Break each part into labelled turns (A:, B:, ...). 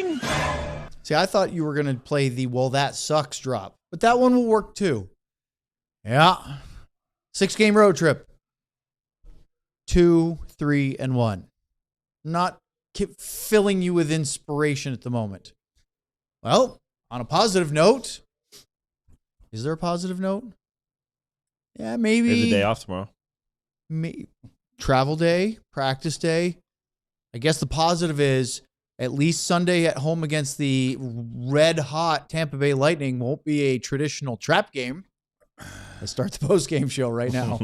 A: Ding!
B: See, I thought you were going to play the well, that sucks drop, but that one will work too. Yeah. 6-game road trip. 2, 3, and 1. Not filling you with inspiration at the moment. Well, on a positive note, is there a positive note? Yeah, maybe.
A: There's a day off tomorrow.
B: Travel day, practice day. I guess the positive is at least Sunday at home against the red-hot Tampa Bay Lightning won't be a traditional trap game. Let's start the post-game show right now.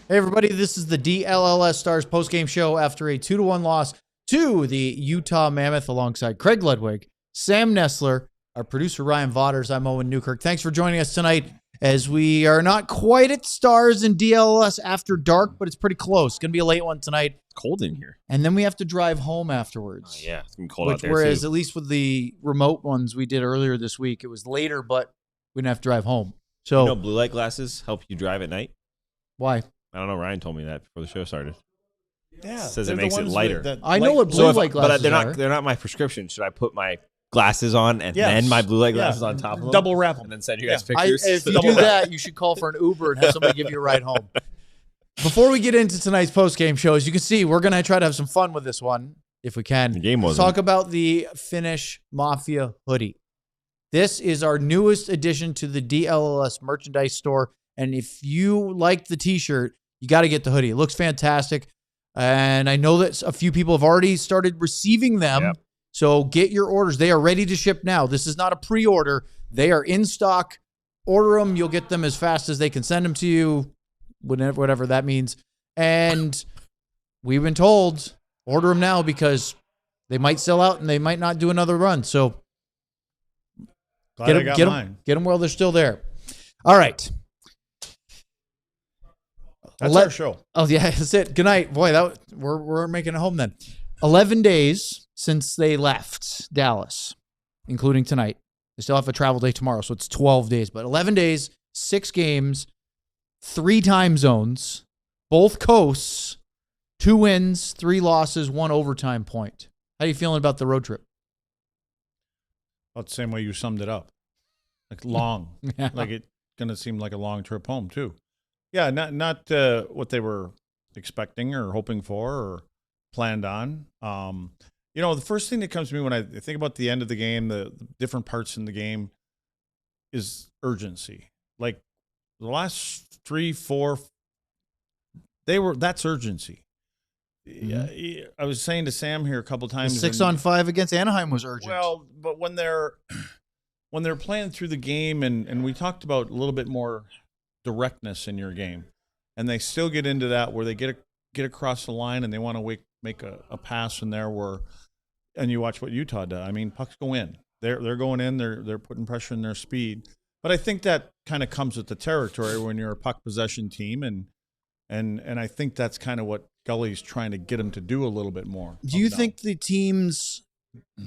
B: Hey, everybody, this is the DLLS Stars postgame show after a 2-1 loss to the Utah Mammoth alongside Craig Ludwig, Sam Nestler, our producer Ryan Vaughters. I'm Owen Newkirk. Thanks for joining us tonight as we are not quite at Stars and DLLS after dark, but it's pretty close. It's going to be a late one tonight.
A: It's cold in here.
B: And then we have to drive home afterwards.
A: Oh, yeah, it's going to be cold out there,
B: whereas
A: too.
B: At least with the remote ones we did earlier this week, it was later, but we didn't have to drive home. So,
A: you know, blue light glasses help you drive at night?
B: Why?
A: I don't know. Ryan told me that before the show started.
C: Yeah,
A: Says it makes it lighter.
B: I know what blue light glasses
A: but they're not my prescription. Should I put my glasses on and then my blue light glasses on top of them?
C: Double wrap them.
A: And then send you guys pictures?
B: If you do that, you should call for an Uber and have somebody give you a ride home. Before we get into tonight's post-game show, as you can see, we're going to try to have some fun with this one, if we can.
A: The game
B: Let's talk about the Finnish Mafia hoodie. This is our newest addition to the DLLS merchandise store. And if you like the t-shirt, you got to get the hoodie. It looks fantastic. And I know that a few people have already started receiving them. Yep. So get your orders. They are ready to ship now. This is not a pre-order. They are in stock. Order them. You'll get them as fast as they can send them to you, whatever that means. And we've been told, order them now because they might sell out and they might not do another run. So get them while they're still there. All right.
C: That's our show.
B: Oh, yeah, that's it. Good night. Boy, we're making it home then. 11 days since they left Dallas, including tonight. They still have a travel day tomorrow, so it's 12 days. But 11 days, 6 games, 3 time zones, both coasts, 2 wins, 3 losses, 1 overtime point. How are you feeling about the road trip?
C: About the same way you summed it up. Like long.
B: Yeah.
C: Like it's going to seem like a long trip home, too. Yeah, not what they were expecting or hoping for or planned on. You know, the first thing that comes to me when I think about the end of the game, the different parts in the game, is urgency. Like the last 3, 4, that's urgency.
B: Mm-hmm.
C: Yeah, I was saying to Sam here a couple times.
B: The 6-on-5 against Anaheim was urgent.
C: Well, but when they're playing through the game, and we talked about a little bit more directness in your game, and they still get into that where they get across the line and they want to make a pass in there and you watch what Utah does. I mean, pucks go in. They're going in. They're putting pressure in their speed. But I think that kind of comes with the territory when you're a puck possession team, and I think that's kind of what Gully's trying to get them to do a little bit more.
B: Do you think the team's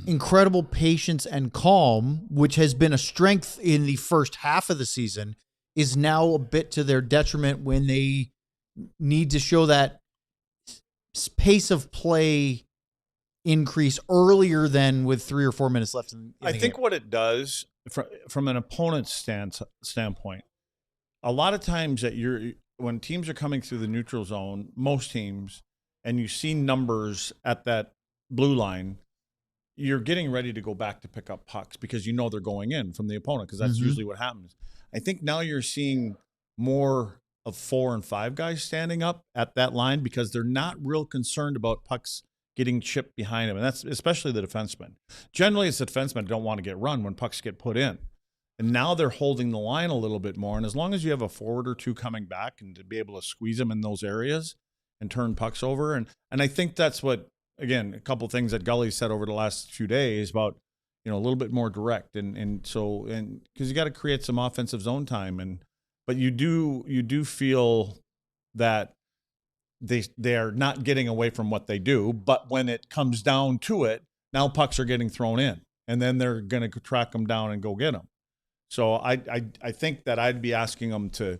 B: incredible patience and calm, which has been a strength in the first half of the season, is now a bit to their detriment when they need to show that pace of play increase earlier than with 3 or 4 minutes left in the
C: I think
B: game?
C: what it does from an opponent's standpoint, a lot of times when teams are coming through the neutral zone, most teams, and you see numbers at that blue line, you're getting ready to go back to pick up pucks because you know they're going in from the opponent, because that's usually what happens. I think now you're seeing more of 4 and 5 guys standing up at that line because they're not real concerned about pucks getting chipped behind them, and that's especially the defensemen. Generally, it's the defensemen that don't want to get run when pucks get put in. And now they're holding the line a little bit more. And as long as you have a forward or two coming back and to be able to squeeze them in those areas and turn pucks over. And I think that's what, again, a couple of things that Gully said over the last few days about, a little bit more direct. And because you got to create some offensive zone time. But you do feel that they are not getting away from what they do. But when it comes down to it, now pucks are getting thrown in. And then they're going to track them down and go get them. So I think that I'd be asking them to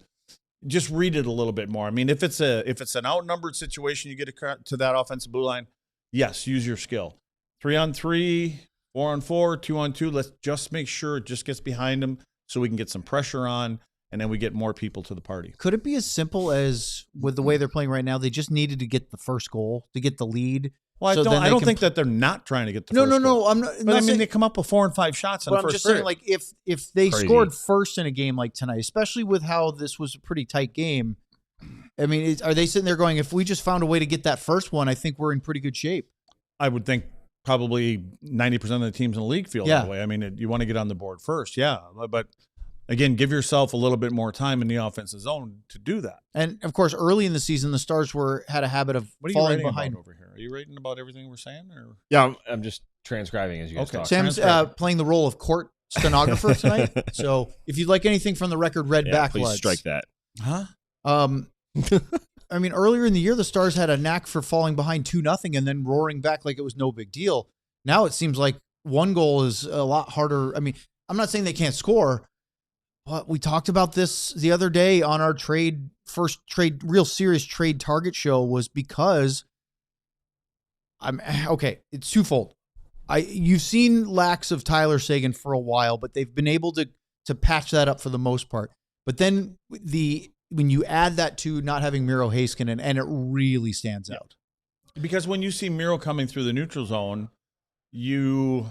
C: just read it a little bit more. I mean, if it's an outnumbered situation, you get to that offensive blue line, yes, use your skill. 3-on-3, 4-on-4, 2-on-2. Let's just make sure it just gets behind them so we can get some pressure on, and then we get more people to the party.
B: Could it be as simple as, with the way they're playing right now, they just needed to get the first goal to get the lead?
C: Well, I don't think that they're not trying to get the first goal.
B: No. I'm not.
C: But I mean, they come up with 4 and 5 shots in the first period.
B: I'm just saying, like, if they scored first in a game like tonight, especially with how this was a pretty tight game, I mean, are they sitting there going, if we just found a way to get that first one, I think we're in pretty good shape?
C: I would think probably 90% of the teams in the league feel that way. I mean, you want to get on the board first, yeah. But again, give yourself a little bit more time in the offensive zone to do that.
B: And of course, early in the season, the Stars had a habit of falling behind.
C: About over here? Are you writing about everything we're saying? Or?
A: Yeah, I'm just transcribing as you guys talk.
B: Sam's playing the role of court stenographer tonight. So if you'd like anything from the record read back,
A: please strike that.
C: Huh?
B: I mean, earlier in the year, the Stars had a knack for falling behind 2-0 and then roaring back like it was no big deal. Now it seems like one goal is a lot harder. I mean, I'm not saying they can't score. But we talked about this the other day on our real serious trade target show, was because it's twofold. You've seen lacks of Tyler Seguin for a while, but they've been able to patch that up for the most part. But then when you add that to not having Miro Heiskanen, and it really stands out.
C: Because when you see Miro coming through the neutral zone, you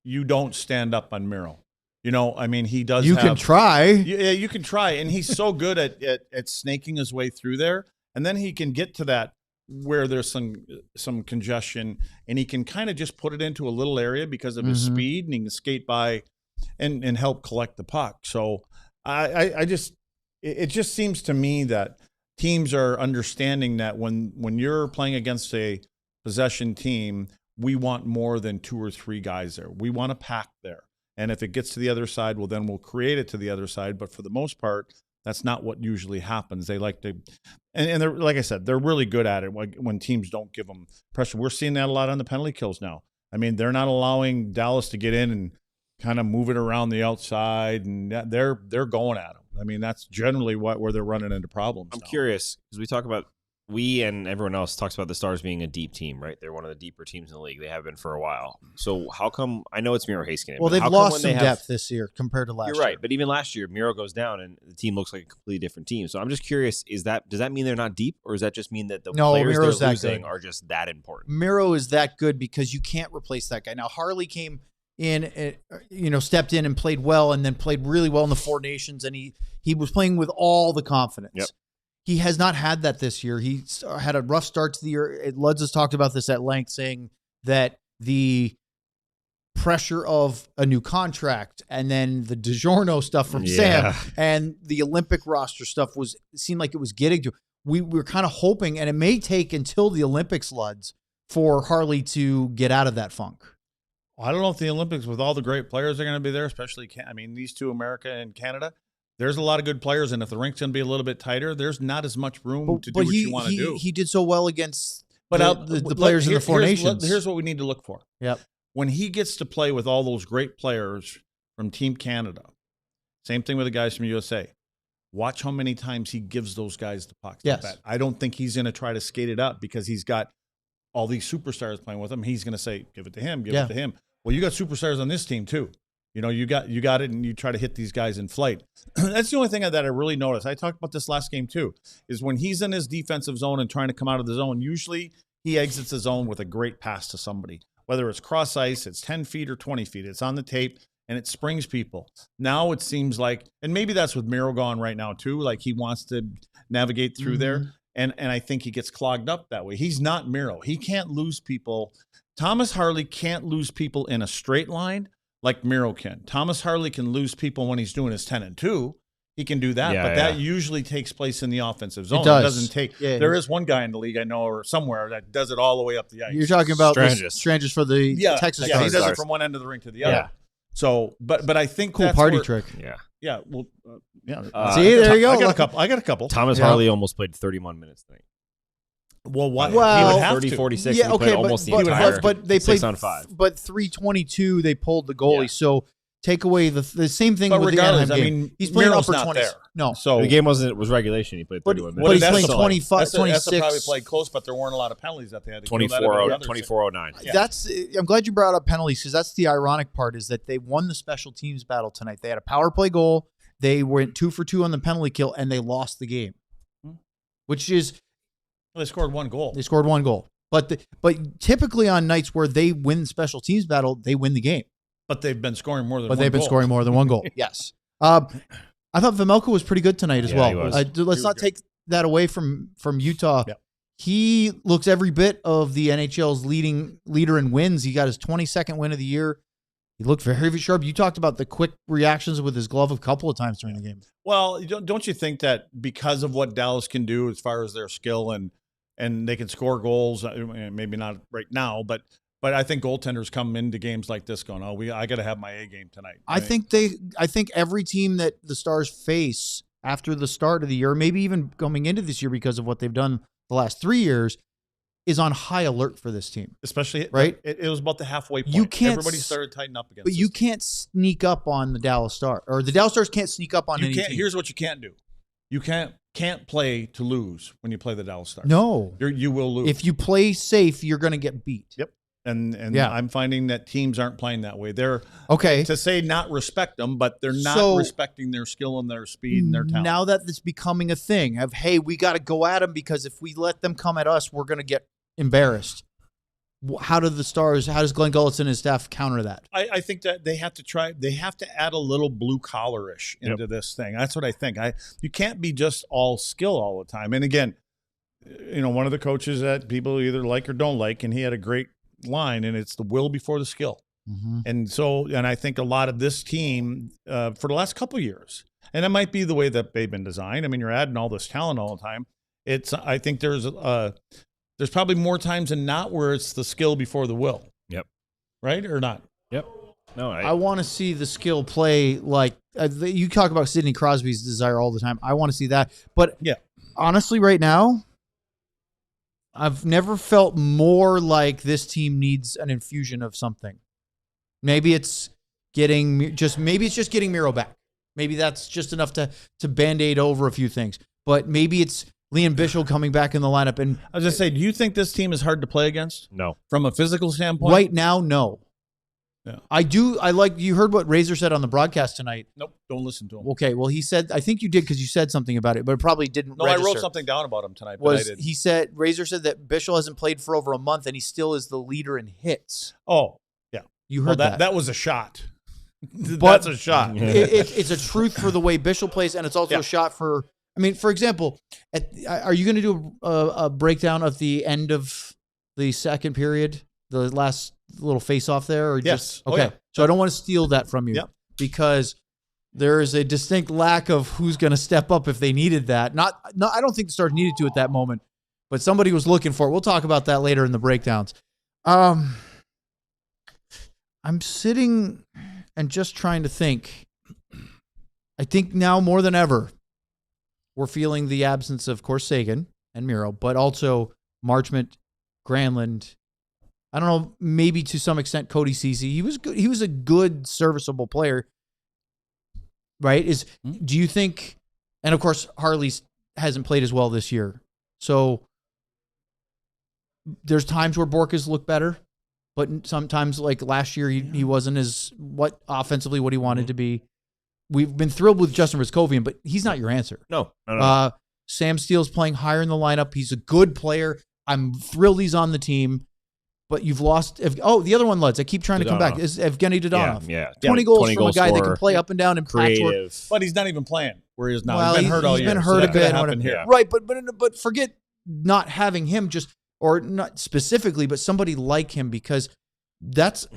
C: don't stand up on Miro. I mean, he does.
B: You can try.
C: Yeah, you can try, and he's so good at snaking his way through there, and then he can get to that where there's some congestion, and he can kind of just put it into a little area because of his speed, and he can skate by and help collect the puck. So it just seems to me that teams are understanding that when you're playing against a possession team, we want more than 2 or 3 guys there. We want to pack there. And if it gets to the other side, well, then we'll create it to the other side. But for the most part, that's not what usually happens. They like to, and they're, like I said, they're really good at it when teams don't give them pressure. We're seeing that a lot on the penalty kills now. I mean, they're not allowing Dallas to get in and kind of move it around the outside, and they're going at them. I mean, that's generally where they're running into problems.
A: I'm curious, because we talk about, we and everyone else talks about the Stars being a deep team, right? They're one of the deeper teams in the league. They have been for a while. So how come, I know it's Miro Heiskanen.
B: Well, they've lost some depth this year compared to last year.
A: You're right, but even last year, Miro goes down and the team looks like a completely different team. So I'm just curious, does that mean they're not deep, or does that just mean that the players
B: Miro's
A: they're losing are just that important?
B: Miro is that good because you can't replace that guy. Now, Harley came in, stepped in and played well, and then played really well in the Four Nations, and he was playing with all the confidence.
A: Yep.
B: He has not had that this year. He had a rough start to the year. Luds has talked about this at length, saying that the pressure of a new contract and then the DiGiorno stuff from Sam and the Olympic roster stuff seemed like it was getting to. We were kind of hoping, and it may take until the Olympics, Luds, for Harley to get out of that funk.
C: I don't know if the Olympics, with all the great players that are going to be there, especially, these two, America and Canada, there's a lot of good players, and if the rink's going to be a little bit tighter, there's not as much room to do what you want to do.
B: He did so well against the players in the Four Nations.
C: Here's what we need to look for.
B: Yep.
C: When he gets to play with all those great players from Team Canada, same thing with the guys from USA, watch how many times he gives those guys the puck.
B: Yes.
C: I don't think he's going to try to skate it up because he's got all these superstars playing with him. He's going to say, give it to him, give it to him. Well, you got superstars on this team too. You got it, and you try to hit these guys in flight. That's the only thing that I really noticed. I talked about this last game too, is when he's in his defensive zone and trying to come out of the zone, usually he exits the zone with a great pass to somebody. Whether it's cross ice, it's 10 feet or 20 feet. It's on the tape, and it springs people. Now it seems like, and maybe that's with Miro gone right now too, like he wants to navigate through there, and I think he gets clogged up that way. He's not Miro. He can't lose people. Thomas Harley can't lose people in a straight line, like Miro can. Thomas Harley can lose people when he's doing his 10-2. He can do that, but that usually takes place in the offensive zone. It doesn't take. Yeah, there is one guy in the league I know or somewhere that does it all the way up the ice.
B: You're talking about Strangers for the Texas Stars.
C: Yeah, he does it from one end of the rink to the other. So, but I think
B: cool
C: that's
B: party trick.
C: Yeah. Well,
B: see, there you go.
C: I got a couple.
A: Thomas Harley almost played 31 minutes tonight.
C: Well, what?
B: Well,
C: he would have
A: 30,
C: to.
A: 46.
B: Yeah,
A: he played almost the entire.
B: But they played
A: 6-on-5.
B: But 322, they pulled the goalie. So take away the same thing with the Anaheim game.
C: I mean,
B: he's playing
C: Miro's
B: upper
C: not
B: 20s.
C: there.
B: No,
A: So the game was regulation. He played 31 minutes.
B: But he's playing 25, 26.
C: Essa probably played close, but there weren't a lot of penalties that they had to
A: 24-09.
B: Yeah. I'm glad you brought up penalties because that's the ironic part is that they won the special teams battle tonight. They had a power play goal. They went 2 for 2 on the penalty kill, and they lost the game, which is
C: they scored one goal.
B: They scored one goal, but typically on nights where they win special teams battle, they win the game.
C: But they've been scoring more than.
B: But they've been scoring more than one goal. Yes. I thought Vejmelka was pretty good tonight as well. Let's not take that away from Utah.
C: Yep.
B: He looks every bit of the NHL's leader in wins. He got his 22nd win of the year. He looked very sharp. You talked about the quick reactions with his glove a couple of times during the game.
C: Well, don't you think that because of what Dallas can do as far as their skill and they can score goals, maybe not right now, but I think goaltenders come into games like this going, I got to have my A game tonight.
B: I think every team that the Stars face after the start of the year, maybe even coming into this year because of what they've done the last 3 years, is on high alert for this team.
C: Especially,
B: right?
C: It was about the halfway point. Everybody started tightening up against.
B: But you can't sneak up on the Dallas Stars, or the Dallas Stars can't sneak up on any team.
C: Here's what you can't do: you can't play to lose when you play the Dallas Stars.
B: No,
C: you will lose.
B: If you play safe, you're going to get beat.
C: Yep. And I'm finding that teams aren't playing that way. They're to say not respect them, but they're not respecting their skill and their speed and their talent.
B: Now that it's becoming a thing of, hey, we got to go at them because if we let them come at us, we're going to get embarrassed. How does Glenn Gulletson and his staff counter that?
C: I think that they have to add a little blue collar-ish into this thing. That's what I think. You can't be just all skill all the time. And again, one of the coaches that people either like or don't like, and he had a great line, and it's the will before the skill.
B: Mm-hmm.
C: And I think a lot of this team for the last couple of years, and it might be the way that they've been designed. I mean, you're adding all this talent all the time. I think there's probably more times than not where it's the skill before the will.
A: Yep.
C: Right or not?
A: Yep. No,
B: I want to see the skill play like you talk about Sidney Crosby's desire all the time. I want to see that. But honestly, right now, I've never felt more like this team needs an infusion of something. Maybe it's getting Miro back. Maybe that's just enough to Band-Aid over a few things. But maybe it's Liam Bichel coming back in the lineup. And
C: I was just saying, do you think this team is hard to play against?
A: No.
C: From a physical standpoint?
B: Right now, no.
C: Yeah.
B: I do. You heard what Razor said on the broadcast tonight.
C: Nope. Don't listen to him.
B: Okay. Well, he said, I think you did because you said something about it, but it probably didn't register.
C: I wrote something down about him tonight, but I didn't.
B: He said, Razor said that Bichel hasn't played for over a month and he still is the leader in hits.
C: Oh, yeah.
B: You heard that.
C: That was a shot. That's a shot.
B: It's a truth for the way Bichel plays, and it's also a shot for, for example, are you going to do a breakdown of the end of the second period, the last little face-off there? Or
C: yes.
B: Okay. So I don't want to steal that from you because there is a distinct lack of who's going to step up if they needed that. I don't think the Stars needed to at that moment, but somebody was looking for it. We'll talk about that later in the breakdowns. I'm sitting and just trying to think. I think now more than ever, we're feeling the absence of course, Sagan and Miro, but also Marchment, Granlund. I don't know, maybe to some extent Cody Ceci. He was good. He was a good, serviceable player, right? Do you think? And of course, Harley hasn't played as well this year, so there's times where Borka's looked better, but sometimes, like last year, he wasn't as offensively what he wanted to be. We've been thrilled with Justin Ristkovian, but he's not your answer.
A: No.
B: Sam Steele's playing higher in the lineup. He's a good player. I'm thrilled he's on the team. But you've lost. The other one, lads, I keep trying to come back, is Evgeny Dodonov.
A: Yeah.
B: 20 goals from a guy that can play up and down and
A: creative.
C: But he's not even playing where he is now.
B: Well,
C: he's been hurt all year.
B: He's been hurt a bit.
C: Here.
B: Right, but forget not having him or not specifically, but somebody like him because that's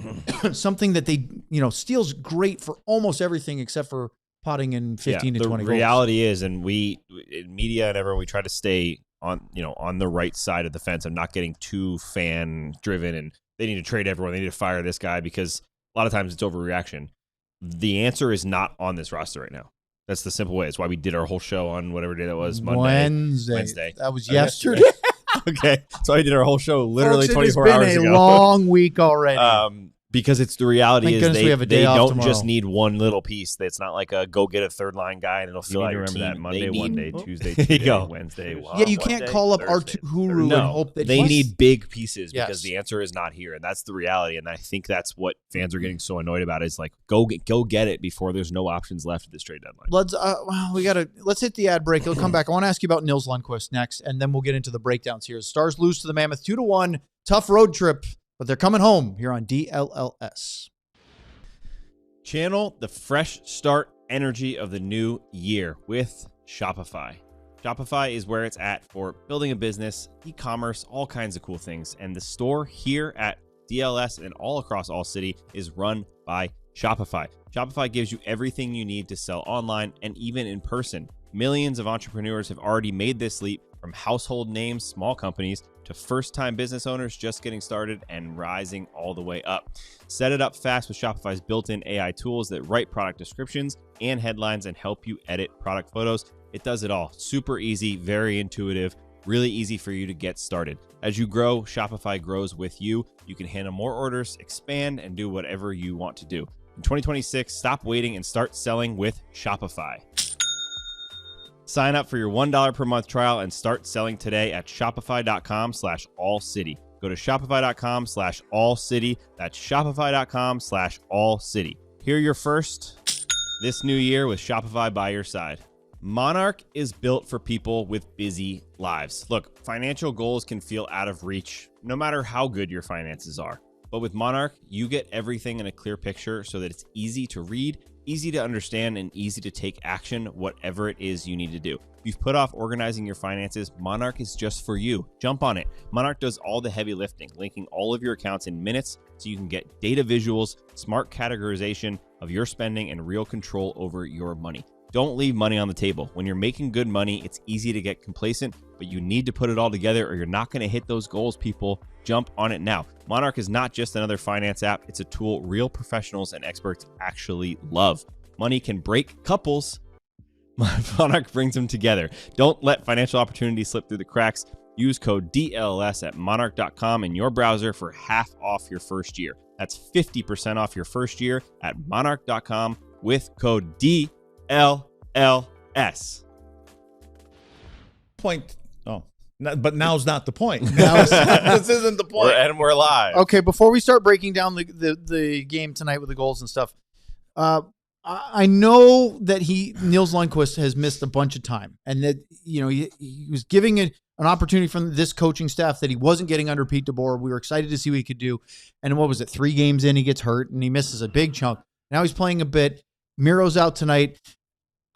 B: something that they, Steel's great for almost everything except for potting in 15 to 20 goals.
A: The reality is, and we, in media and everyone, we try to stay on the right side of the fence. I'm not getting too fan driven and they need to trade everyone. They need to fire this guy because a lot of times it's overreaction. The answer is not on this roster right now. That's the simple way. It's why we did our whole show on whatever day that was, Wednesday.
B: That was yesterday.
A: Okay. So I did our whole show literally 24 hours ago.
B: It's been a long week already.
A: Because it's the reality
B: Thank
A: is
B: goodness we have a day
A: they
B: off
A: don't
B: tomorrow.
A: just need one little piece. It's not like a go get a third line guy and it'll fill out your team.
C: That Monday,
A: They
C: one
A: need-
C: day, Tuesday,
A: There you go.
C: Wednesday.
B: Yeah, you can't call up Arturu and hope that
A: they
B: he's-
A: need big pieces
B: Yes.
A: because the answer is not here, and that's the reality. And I think that's what fans are getting so annoyed about is like go get it before there's no options left at this trade deadline.
B: Let's hit the ad break. It'll come back. I want to ask you about Nils Lundqvist next, and then we'll get into the breakdowns here. Stars lose to the Mammoth 2-1. Tough road trip, but they're coming home here on DLLS.
A: Channel the fresh start energy of the new year with Shopify. Shopify is where it's at for building a business, e-commerce, all kinds of cool things. And the store here at DLS and all across All City is run by Shopify. Shopify gives you everything you need to sell online and even in person. Millions of entrepreneurs have already made this leap, from household names, small companies, to first-time business owners just getting started and rising all the way up. Set it up fast with Shopify's built-in AI tools that write product descriptions and headlines and help you edit product photos. It does it all. Super easy, very intuitive, really easy for you to get started. As you grow, Shopify grows with you. You can handle more orders, expand, and do whatever you want to do. In 2026, stop waiting and start selling with Shopify. Sign up for your $1 per month trial and start selling today at shopify.com/allcity. Go to shopify.com/allcity. That's shopify.com/allcity. Hear your first this new year with Shopify by your side. Monarch is built for people with busy lives. Look, financial goals can feel out of reach no matter how good your finances are. But with Monarch, you get everything in a clear picture so that it's easy to read, easy to understand, and easy to take action, whatever it is you need to do. If you've put off organizing your finances, Monarch is just for you. Jump on it. Monarch does all the heavy lifting, linking all of your accounts in minutes so you can get data visuals, smart categorization of your spending, and real control over your money. Don't leave money on the table. When you're making good money, it's easy to get complacent, but you need to put it all together or you're not going to hit those goals, people. Jump on it now. Monarch is not just another finance app. It's a tool real professionals and experts actually love. Money can break couples. Monarch brings them together. Don't let financial opportunities slip through the cracks. Use code DLS at monarch.com in your browser for half off your first year. That's 50% off your first year at monarch.com with code DLLS.
C: Point. Oh, but now's not the point. This isn't the point.
A: We're live.
B: Okay, before we start breaking down the game tonight with the goals and stuff, I know that Nils Lundqvist has missed a bunch of time, and that he was giving an opportunity from this coaching staff that he wasn't getting under Pete DeBoer. We were excited to see what he could do, and what was it? 3 games in, he gets hurt and he misses a big chunk. Now he's playing a bit. Miro's out tonight.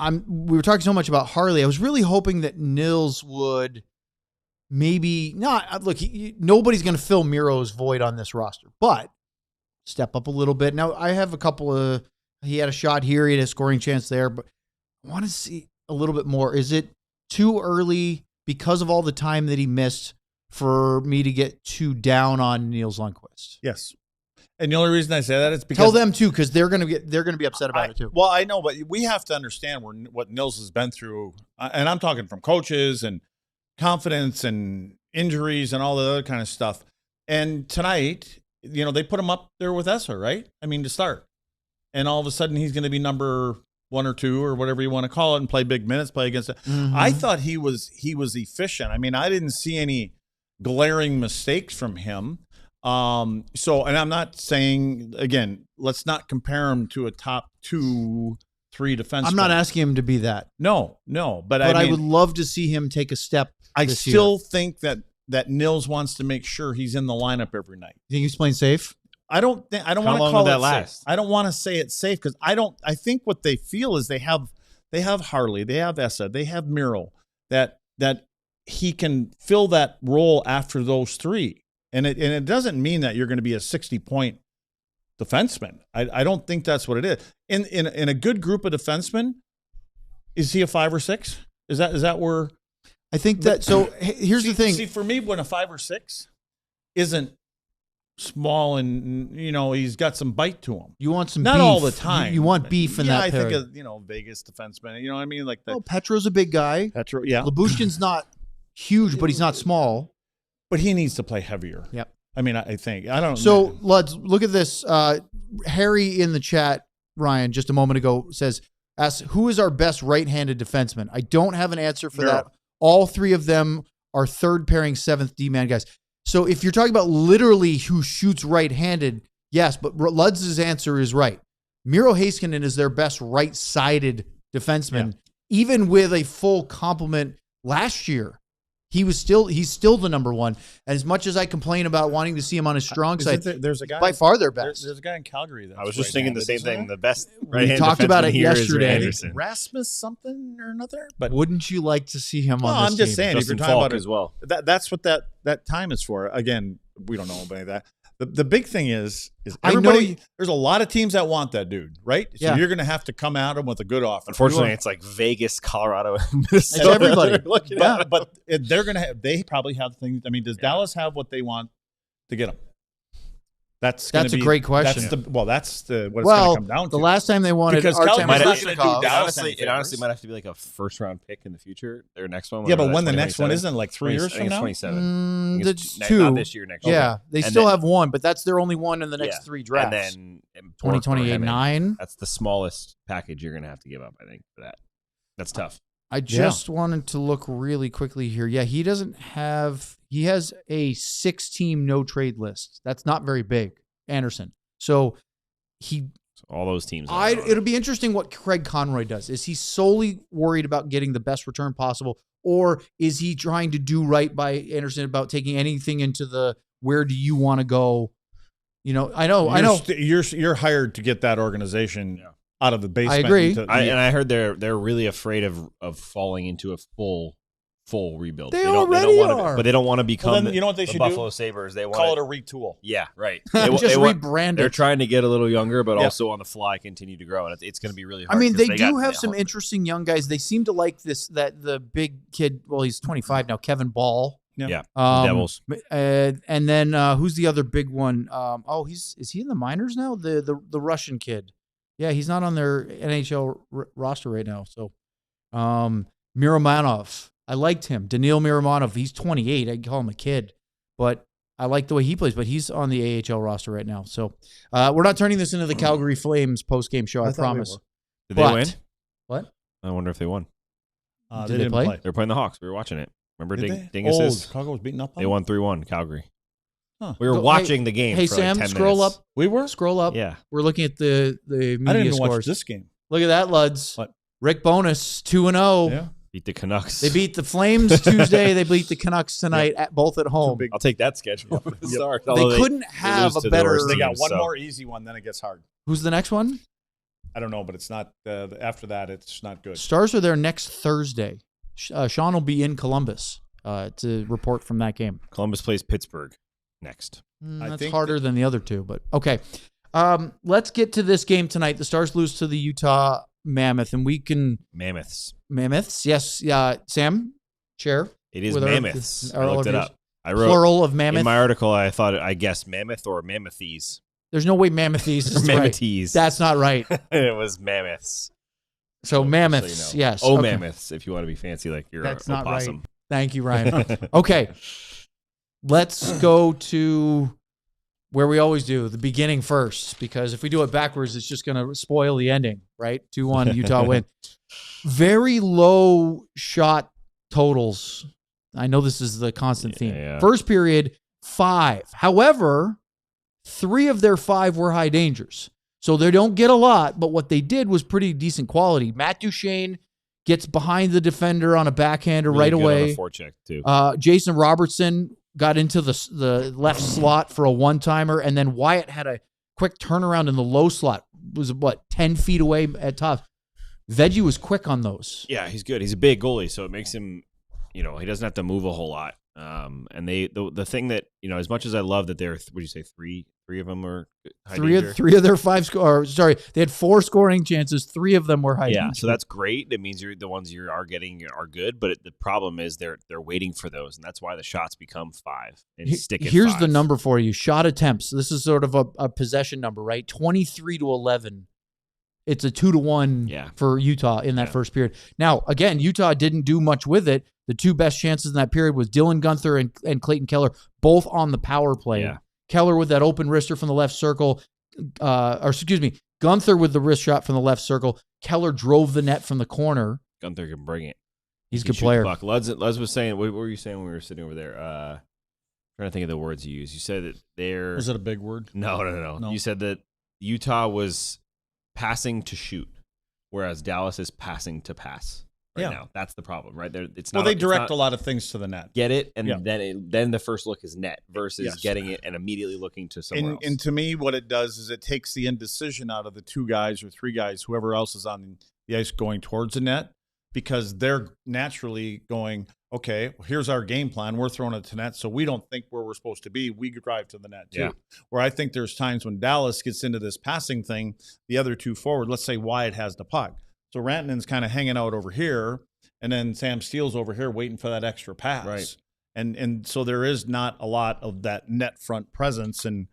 B: We were talking so much about Harley. I was really hoping that Nils would maybe not look. Nobody's going to fill Miro's void on this roster, but step up a little bit. Now I have a couple of. He had a shot here. He had a scoring chance there, but I want to see a little bit more. Is it too early because of all the time that he missed for me to get too down on Nils Lundqvist?
C: Yes. And the only reason I say that is because
B: tell them too, because they're going to be upset about it too.
C: Well, I know, but we have to understand what Nils has been through, and I'm talking from coaches and confidence and injuries and all the other kind of stuff. And tonight, they put him up there with Esser, right? I mean, to start, and all of a sudden he's going to be number 1 or 2 or whatever you want to call it, and play big minutes, play against it.
B: Mm-hmm.
C: I thought he was efficient. I mean, I didn't see any glaring mistakes from him. And I'm not saying, again, let's not compare him to a top 2-3 defenseman.
B: I'm not asking him to be that.
C: No, but I
B: would love to see him take a step.
C: I still think that Nils wants to make sure he's in the lineup every night.
B: You think he's playing safe?
C: I don't want to call it safe. I don't want to say it's safe because I think what they feel is they have Harley, they have Essa, they have Miro, that he can fill that role after those 3. And it doesn't mean that you're going to be a 60-point defenseman. I don't think that's what it is. In a good group of defensemen, is he a 5 or 6? Is that where?
B: I think that. So here's the thing.
C: See, for me, when a 5 or 6 isn't small and he's got some bite to him.
B: You want some
C: not
B: beef.
C: all the time.
B: You want beef in that.
C: I
B: pair.
C: think of Vegas defenseman. You know what I mean? Like that.
B: Oh, Petro's a big guy.
C: Petro, yeah.
B: Labushkin's not huge, but he's not small.
C: But he needs to play heavier.
B: Yep.
C: I mean, I think I don't.
B: So let's look at this. Harry in the chat, Ryan, just a moment ago asks, who is our best right-handed defenseman? I don't have an answer for that. All three of them are third pairing, seventh D-man guys. So if you're talking about literally who shoots right-handed, yes, but Ludz's answer is right. Miro Heiskanen is their best right-sided defenseman, even with a full complement last year. He's still the number one. And as much as I complain about wanting to see him on his strong side,
C: there's a guy
B: by far their best.
C: There's a guy in Calgary. That's
A: I was just thinking the same thing. The best
B: We talked about it yesterday.
C: Rasmus something or another. But
B: wouldn't you like to see him on this
C: I'm just
B: team?
C: saying, if
A: Justin
C: you're talking
A: Falk
C: about
A: as well.
C: That's what that time is for. Again, we don't know about that. The big thing is
B: I know
C: everybody. There's a lot of teams that want that dude, right? So
B: Yeah.
C: you're going to have to come at him with a good offer.
A: Unfortunately, it's like Vegas, Colorado, and
B: It's
A: Minnesota.
B: everybody.
C: but they're going to have. They probably have things. I mean, does Dallas have what they want to get him? That's
B: a great question.
C: That's what it's going to come down to.
B: the last time they wanted
C: Because
B: Artem
C: Calgary's not gonna do
B: Svechnikov.
C: Dallas.
A: It honestly might have to be like a first-round pick in the future. Their next one.
C: Yeah, but
A: whatever
C: when
A: that
C: the next one
A: 2027?
C: isn't like 3 years from now.
A: 27.
B: That's
A: Not
B: two.
A: this year, next year.
B: Yeah, they
A: And
B: still
A: then-
B: have one, but that's their only one in the next three drafts.
A: And then
B: 2028 9.
A: That's the smallest package you're going to have to give up, I think, for that. That's tough.
B: I just wanted to look really quickly here. Yeah, he has a 6-team no trade list. That's not very big, Anderson. So
A: All those teams.
B: it'll be interesting what Craig Conroy does. Is he solely worried about getting the best return possible, or is he trying to do right by Anderson about taking anything into the where do you want to go? I know.
C: You're hired to get that organization out of the basement.
B: I agree.
C: And
A: I heard they're really afraid of falling into a full rebuild.
B: They
A: don't
B: already
A: wanna,
B: are.
A: But they don't want to become.
C: Well, then you know what they
A: the
C: should
A: Buffalo
C: do?
A: Sabres. They want
C: call it a retool.
A: Yeah, right.
B: Just rebrand
A: They're
B: it.
A: trying to get a little younger, but also on the fly continue to grow, and it's going to be really hard.
B: I mean,
A: 'cause
B: they
A: got
B: do have some
A: hunger.
B: interesting young guys. They seem to like the big kid. Well, he's 25 now, Kevin Ball.
A: Yeah,
B: Devils.
A: Devils.
B: And then who's the other big one? Is he in the minors now? The Russian kid. Yeah, he's not on their NHL roster right now. So, Miromanov. I liked him. Daniil Miromanov. He's 28. I call him a kid, but I like the way he plays. But he's on the AHL roster right now. So, we're not turning this into the Calgary Flames post-game show. I promise.
A: Did they win?
B: What?
A: I wonder if they won.
B: Did
C: They
B: they
C: didn't
B: play?
A: They were playing the Hawks. We were watching it. Remember
C: Did they?
A: Dingus?
C: Chicago was beating up on
A: They
C: them?
A: won 3-1. Calgary.
C: Huh.
A: We were
B: Go-
A: watching the game.
B: Hey,
A: for
B: Sam,
A: like 10
B: scroll
A: minutes.
B: up.
C: We were?
B: Scroll up.
A: Yeah.
B: We're looking at the media
C: I didn't even
B: scores.
C: watch this game.
B: Look at that, Luds.
C: What?
B: Rick Bonus, 2-0.
C: Yeah.
A: Beat the Canucks.
B: They beat the Flames Tuesday. They beat the Canucks tonight, both at home.
C: big-
A: I'll take that schedule. From the start.
B: They
A: Although
B: couldn't have
A: lose
B: a
A: to the
B: better.
A: worst
C: They got
A: teams,
C: one
A: so.
C: more easy one, then it gets hard.
B: Who's the next one?
C: I don't know, but it's not. After that, it's not good.
B: Stars are there next Thursday. Sean will be in Columbus to report from that game.
A: Columbus plays Pittsburgh next.
C: I
B: That's
C: think
B: harder than the other two, but okay. Let's get to this game tonight. The Stars lose to the Utah Mammoth, and we can
A: Mammoths.
B: Mammoths. Yes, Sam, chair.
A: It is
B: With our-
A: Mammoths.
B: our
A: I looked it
B: reviews.
A: up. I wrote
B: Plural of mammoth.
A: in my article. I guessed mammoth or mammothese.
B: There's no way Mammothese is right.
A: Mammothese.
B: That's not right.
A: It was mammoths.
B: So mammoths,
A: So you know.
B: yes.
A: Oh,
B: okay.
A: mammoths, if you want to be fancy like you're
B: That's
A: a
B: not
A: opossum.
B: right. Thank you, Ryan. Okay. Let's go to where we always do, the beginning first, because if we do it backwards, it's just going to spoil the ending, right? 2-1 Utah win. Very low shot totals. I know this is the constant theme.
A: Yeah.
B: First period, 5. However, 3 of their 5 were high dangers. So they don't get a lot, but what they did was pretty decent quality. Matt Duchene gets behind the defender on a backhander
A: Really
B: right
A: good
B: away.
A: on a forecheck too.
B: Jason Robertson got into the left slot for a one-timer, and then Wyatt had a quick turnaround in the low slot. Was 10 feet away at top. Veggie was quick on those.
A: Yeah, he's good. He's a big goalie, so it makes him, he doesn't have to move a whole lot. And the thing that, as much as I love that what do you say, three of them were high
B: three
A: danger?
B: of their 5 score. Sorry, they had 4 scoring chances. 3 of them were high danger.
A: So that's great. It means the ones you are getting are good, but the problem is they're waiting for those, and that's why the shots become 5 and stick at
B: Here's
A: 5.
B: the number for you. Shot attempts. This is sort of a possession number, right? 23-11. It's a 2-1 for Utah in that first period. Now, again, Utah didn't do much with it. The 2 best chances in that period was Dylan Gunther and Clayton Keller, both on the power play.
A: Yeah.
B: Keller with that open wrister from the left circle, Gunther with the wrist shot from the left circle. Keller drove the net from the corner.
A: Gunther can bring it.
B: He's a good player.
A: Luz was saying, what were you saying when we were sitting over there? Trying to think of the words you used. You said that
C: Was it a big word?
A: No. You said that Utah was passing to shoot, whereas Dallas is passing to pass now. That's the problem, right?
C: They direct a lot of things to the net.
A: Get it, and then the first look is net versus getting it and immediately looking to somewhere else.
C: And to me, what it does is it takes the indecision out of the 2 guys or 3 guys, whoever else is on the ice going towards the net, because they're naturally going, okay, well, here's our game plan. We're throwing it to net, so we don't think where we're supposed to be. We drive to the net too. Yeah. Where I think there's times when Dallas gets into this passing thing, the other 2 forward, let's say Wyatt has the puck. So Rantanen's kind of hanging out over here, and then Sam Steele's over here waiting for that extra pass.
A: Right.
C: And so there is not a lot of that net front presence. And,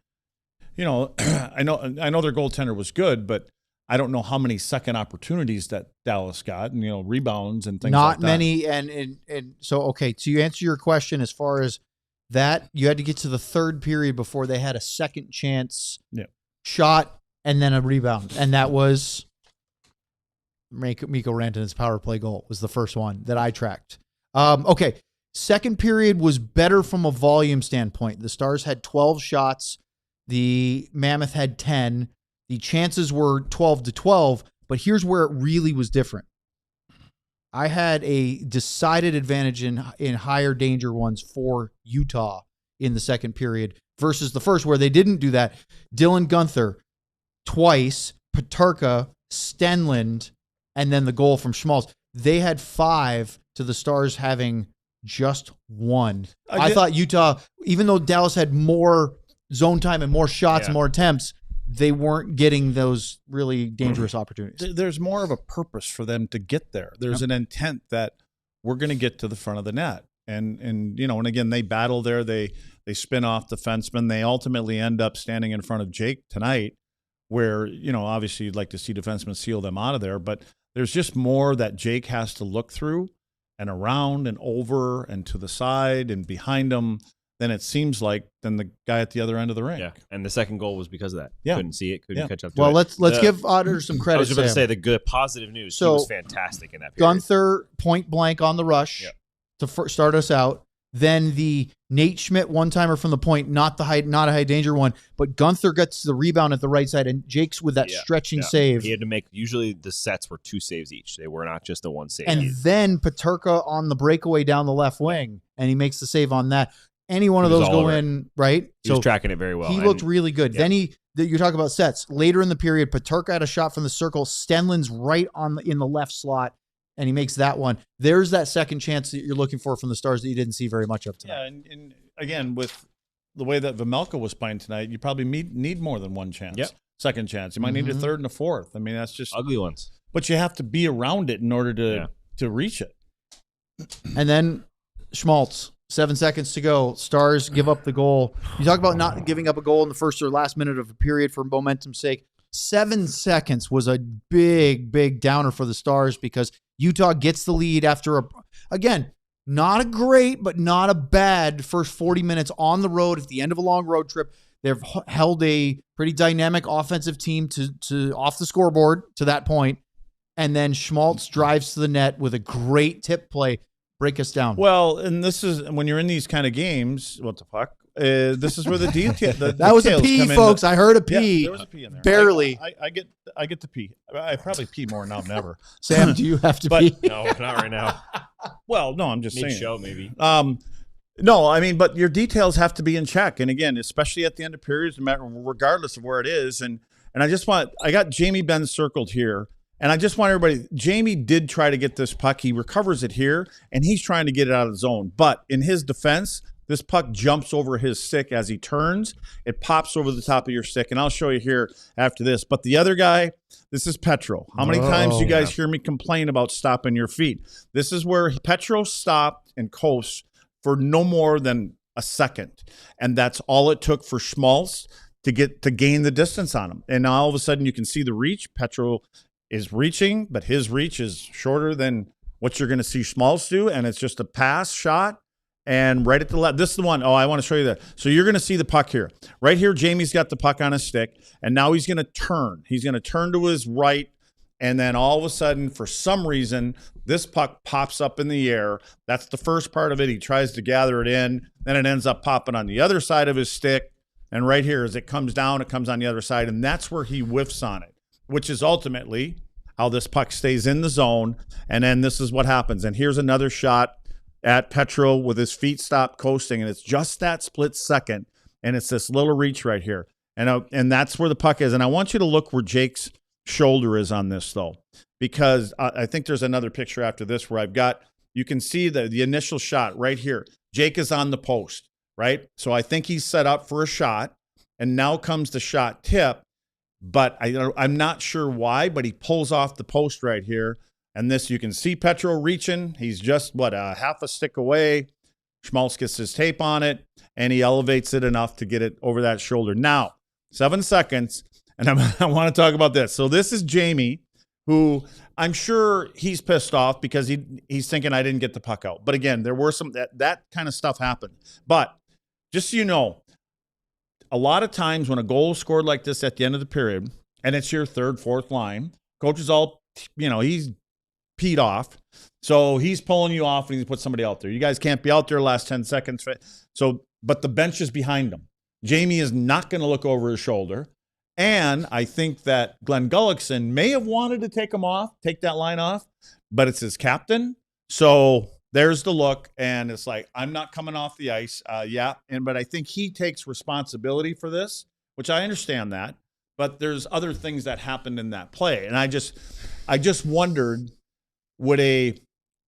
C: I know their goaltender was good, but I don't know how many second opportunities that Dallas got, and rebounds and things like that.
B: Not many, and so okay. So you answer your question as far as that, you had to get to the 3rd period before they had a second chance shot and then a rebound, and that was Mikko Rantanen's power play goal was the first one that I tracked. Okay, second period was better from a volume standpoint. The Stars had 12 shots, the Mammoth had 10. The chances were 12-12, but here's where it really was different. I had a decided advantage in higher danger ones for Utah in the second period versus the first, where they didn't do that. Dylan Gunther twice, Peterka, Stenlund, and then the goal from Schmaltz. They had 5 to the Stars having just 1. I thought Utah, even though Dallas had more zone time and more shots and more attempts, they weren't getting those really dangerous opportunities.
C: There's more of a purpose for them to get there. There's an intent that we're going to get to the front of the net. And again, they battle there. They spin off defensemen. They ultimately end up standing in front of Jake tonight, where, obviously you'd like to see defensemen seal them out of there, but there's just more that Jake has to look through and around and over and to the side and behind him than it seems like than the guy at the other end of the rink.
A: Yeah, and the second goal was because of that.
C: Yeah.
A: Couldn't see it, couldn't catch up to
B: it. Well, let's give Otter some credit.
A: I was about to say the good positive news.
B: So,
A: he was fantastic in that period.
B: Gunther point blank on the rush to start us out. Then the Nate Schmidt one-timer from the point, not a high danger one, but Gunther gets the rebound at the right side, and Jake's with that stretching save.
A: He had to make, usually the sets were 2 saves each. They were not just a 1 save.
B: And then Peterka on the breakaway down the left wing, and he makes the save on that. Any one of those go in, right?
A: He was tracking it very well.
B: He looked really good. Then you talk about sets. Later in the period, Peterka had a shot from the circle. Stenlund's right in the left slot, and he makes that one. There's that second chance that you're looking for from the Stars that you didn't see very much of tonight.
C: Yeah, and again, with the way that Vejmelka was playing tonight, you probably need more than one chance.
A: Yep.
C: Second chance. You might need a third and a fourth. I mean, that's just
A: ugly ones.
C: But you have to be around it in order to reach it.
B: And then Schmaltz. 7 seconds to go. Stars give up the goal. You talk about not giving up a goal in the first or last minute of a period for momentum's sake. 7 seconds was a big downer for the Stars because Utah gets the lead after again, not a great, but not a bad first 40 minutes on the road at the end of a long road trip. They've held a pretty dynamic offensive team to off the scoreboard to that point. And then Schmaltz drives to the net with a great tip play. Break us down.
C: Well, and this is when you're in these kind of games. What the fuck? This is where the detail.
B: That was a P, folks. I heard a P.
C: Yeah, there was a P in there.
B: Barely.
C: I get to pee. I probably pee more now than ever.
B: Sam, do you have to pee?
A: No, not right now.
C: Well, no, I'm just saying.
A: Mid-show, maybe.
C: No, I mean, but your details have to be in check, and again, especially at the end of periods, regardless of where it is. And I got Jamie Benn circled here. And I just want everybody, Jamie did try to get this puck. He recovers it here, and he's trying to get it out of the zone. But in his defense, this puck jumps over his stick as he turns. It pops over the top of your stick, and I'll show you here after this. But the other guy, this is Petro. How many times you guys hear me complain about stopping your feet? This is where Petro stopped and coast for no more than a second. And that's all it took for Schmaltz to gain the distance on him. And now all of a sudden you can see the reach. Petro is reaching, but his reach is shorter than what you're going to see Schmaltz do. And it's just a pass shot. And right at the left, this is the one. Oh, I want to show you that. So you're going to see the puck here. Right here, Jamie's got the puck on his stick, and now he's going to turn. He's going to turn to his right, and then all of a sudden, for some reason, this puck pops up in the air. That's the first part of it. He tries to gather it in. Then it ends up popping on the other side of his stick. And right here, as it comes down, it comes on the other side, and that's where he whiffs on it, which is ultimately how this puck stays in the zone. And then this is what happens. And here's another shot at Petro with his feet stopped coasting, and it's just that split second, and it's this little reach right here. And that's where the puck is. And I want you to look where Jake's shoulder is on this, though, because I think there's another picture after this where you can see the initial shot right here. Jake is on the post, right? So I think he's set up for a shot, and now comes the shot tip, but I'm not sure why, but he pulls off the post right here. And this, you can see Petro reaching. He's just, half a stick away. Schmaltz gets his tape on it, and he elevates it enough to get it over that shoulder. Now, 7 seconds, and I want to talk about this. So this is Jamie, who I'm sure he's pissed off because he's thinking I didn't get the puck out. But again, there were some, that kind of stuff happened. But just so you know, a lot of times when a goal is scored like this at the end of the period, and it's your third, fourth line, coach is all, he's peed off. So he's pulling you off and he's put somebody out there. You guys can't be out there last 10 seconds. So, but the bench is behind him. Jamie is not going to look over his shoulder. And I think that Glenn Gullickson may have wanted to take that line off, but it's his captain. So there's the look. And it's like, I'm not coming off the ice. But I think he takes responsibility for this, which I understand that. But there's other things that happened in that play. And I just wondered, would a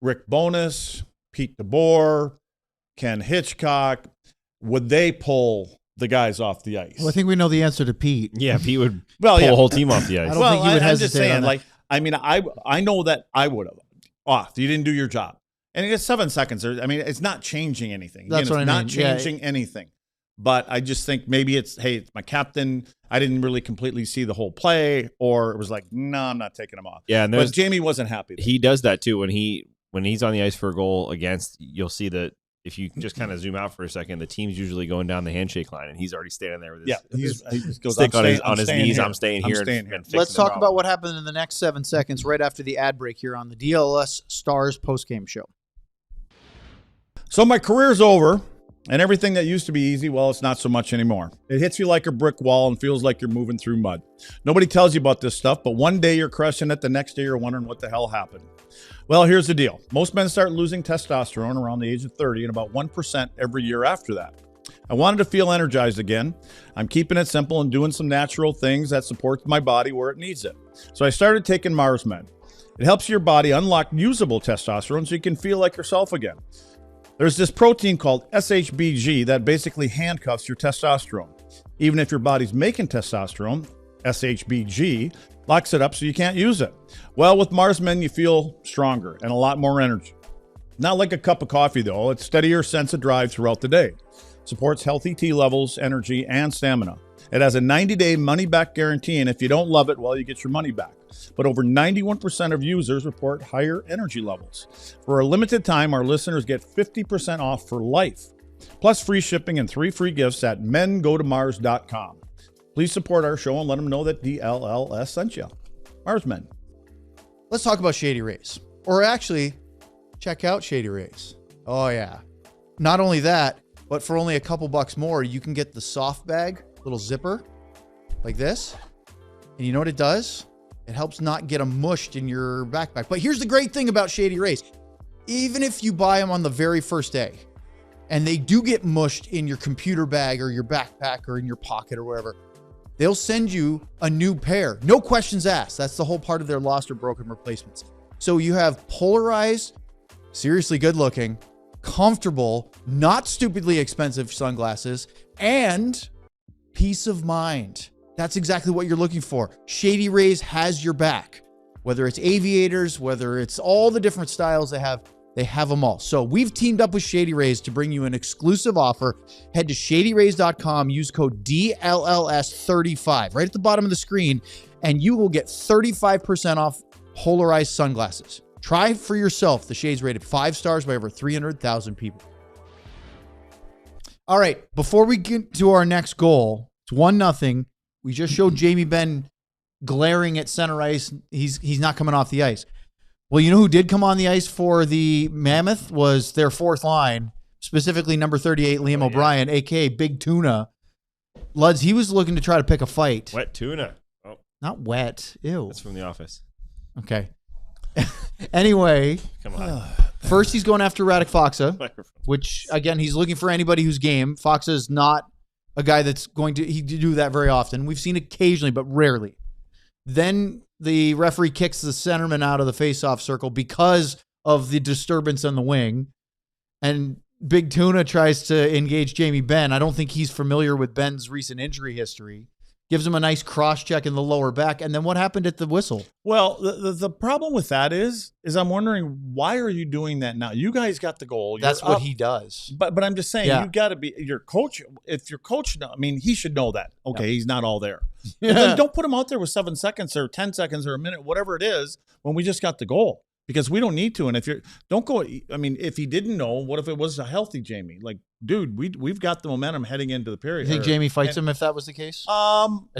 C: Rick Bowness, Pete DeBoer, Ken Hitchcock, would they pull the guys off the ice?
B: Well, I think we know the answer to Pete.
A: Yeah, Pete would pull the whole team off the ice.
B: I don't think you would hesitate on that.
C: I know that I would have off. You didn't do your job. And it's 7 seconds. It's not changing anything.
B: That's what I mean.
C: Not changing anything. But I just think maybe it's my captain. I didn't really completely see the whole play, or it was like, no, I'm not taking him off.
A: Yeah,
C: but Jamie wasn't happy.
A: He does that too when he's on the ice for a goal against. You'll see that if you just kind of zoom out for a second, the team's usually going down the handshake line, and he's already standing there with his stick on his knees. I'm staying here.
B: Let's talk about what happened in the next 7 seconds right after the ad break here on the DLS Stars postgame show.
C: So my career's over. And everything that used to be easy, well, it's not so much anymore. It hits you like a brick wall and feels like you're moving through mud. Nobody tells you about this stuff, but one day you're crushing it, the next day you're wondering what the hell happened. Well, here's the deal. Most men start losing testosterone around the age of 30 and about 1% every year after that. I wanted to feel energized again. I'm keeping it simple and doing some natural things that support my body where it needs it. So I started taking Mars Med. It helps your body unlock usable testosterone so you can feel like yourself again. There's this protein called SHBG that basically handcuffs your testosterone. Even if your body's making testosterone, SHBG locks it up so you can't use it. Well, with Mars Men, you feel stronger and a lot more energy. Not like a cup of coffee, though. It's steadier sense of drive throughout the day. Supports healthy T levels, energy, and stamina. It has a 90-day money-back guarantee, and if you don't love it, well, you get your money back. But over 91% of users report higher energy levels. For a limited time, our listeners get 50% off for life, plus free shipping and 3 free gifts at mengotomars.com. Please support our show and let them know that DLLS sent you. Mars Men.
B: Let's talk about Shady Rays. Or actually, check out Shady Rays. Oh, yeah. Not only that, but for only a couple bucks more, you can get the soft bag, little zipper, like this. And you know what it does? It helps not get them mushed in your backpack. But here's the great thing about Shady Rays. Even if you buy them on the very first day, and they do get mushed in your computer bag or your backpack or in your pocket or wherever, they'll send you a new pair. No questions asked. That's the whole part of their lost or broken replacements. So you have polarized, seriously good looking, comfortable, not stupidly expensive sunglasses, and peace of mind. That's exactly what you're looking for. Shady Rays has your back. Whether it's aviators, whether it's all the different styles they have them all. So we've teamed up with Shady Rays to bring you an exclusive offer. Head to shadyrays.com, use code DLLS35 right at the bottom of the screen, and you will get 35% off polarized sunglasses. Try for yourself. The Shades rated 5 stars by over 300,000 people. All right, before we get to our next goal, it's 1-0. We just showed Jamie Benn glaring at center ice. He's not coming off the ice. Well, you know who did come on the ice for the Mammoth was their fourth line, specifically number 38, Liam O'Brien, a.k.a. Big Tuna. Luds, he was looking to try to pick a fight.
A: Wet tuna. Oh,
B: not wet. Ew.
A: that's from The Office.
B: Okay. Anyway,
A: Come on.
B: first he's going after Radek Faksa, which, again, he's looking for anybody who's game. Faksa is not a guy that's going to do that very often. We've seen occasionally, but rarely. Then the referee kicks the centerman out of the faceoff circle because of the disturbance on the wing. And Big Tuna tries to engage Jamie Benn. I don't think he's familiar with Ben's recent injury history. Gives him a nice cross check in the lower back. And then what happened at the whistle?
C: Well, the problem with that is I'm wondering, why are you doing that now? You guys got the goal.
B: That's
C: You're
B: what
C: up.
B: he does.
C: But I'm just saying,
B: Yeah.
C: you got to be your coach. If your coach, I mean, he should know that. Okay, he's not all there.
B: Yeah.
C: Then don't put him out there with 7 seconds or 10 seconds or a minute, whatever it is, when we just got the goal. Because we don't need to. And if you're, don't go. I mean, if he didn't know, what if it was a healthy Jamie? Like, dude, we've got the momentum heading into the period.
B: You think Jamie fights him if that was the case?
C: Well,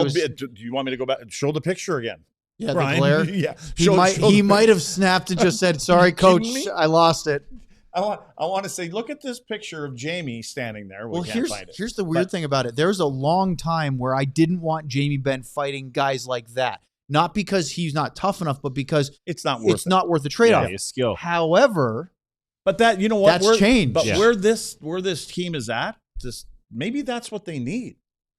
C: do you want me to go back and show the picture again?
B: Yeah,
C: Brian?
B: the glare.
C: Yeah,
B: He might have snapped and just said, "Sorry, coach,
C: kidding me?
B: I lost it."
C: I want to say, look at this picture of Jamie standing there.
B: Well,
C: Can't find it.
B: here's the weird thing about it. There's a long time where I didn't want Jamie Benn fighting guys like that. Not because he's not tough enough, but because
C: It's not worth
B: it's not worth the trade-off.
A: His skill.
B: However,
C: But that, you know what?
B: That's changed.
C: But
A: Yeah.
C: where this team is at, maybe that's what they need.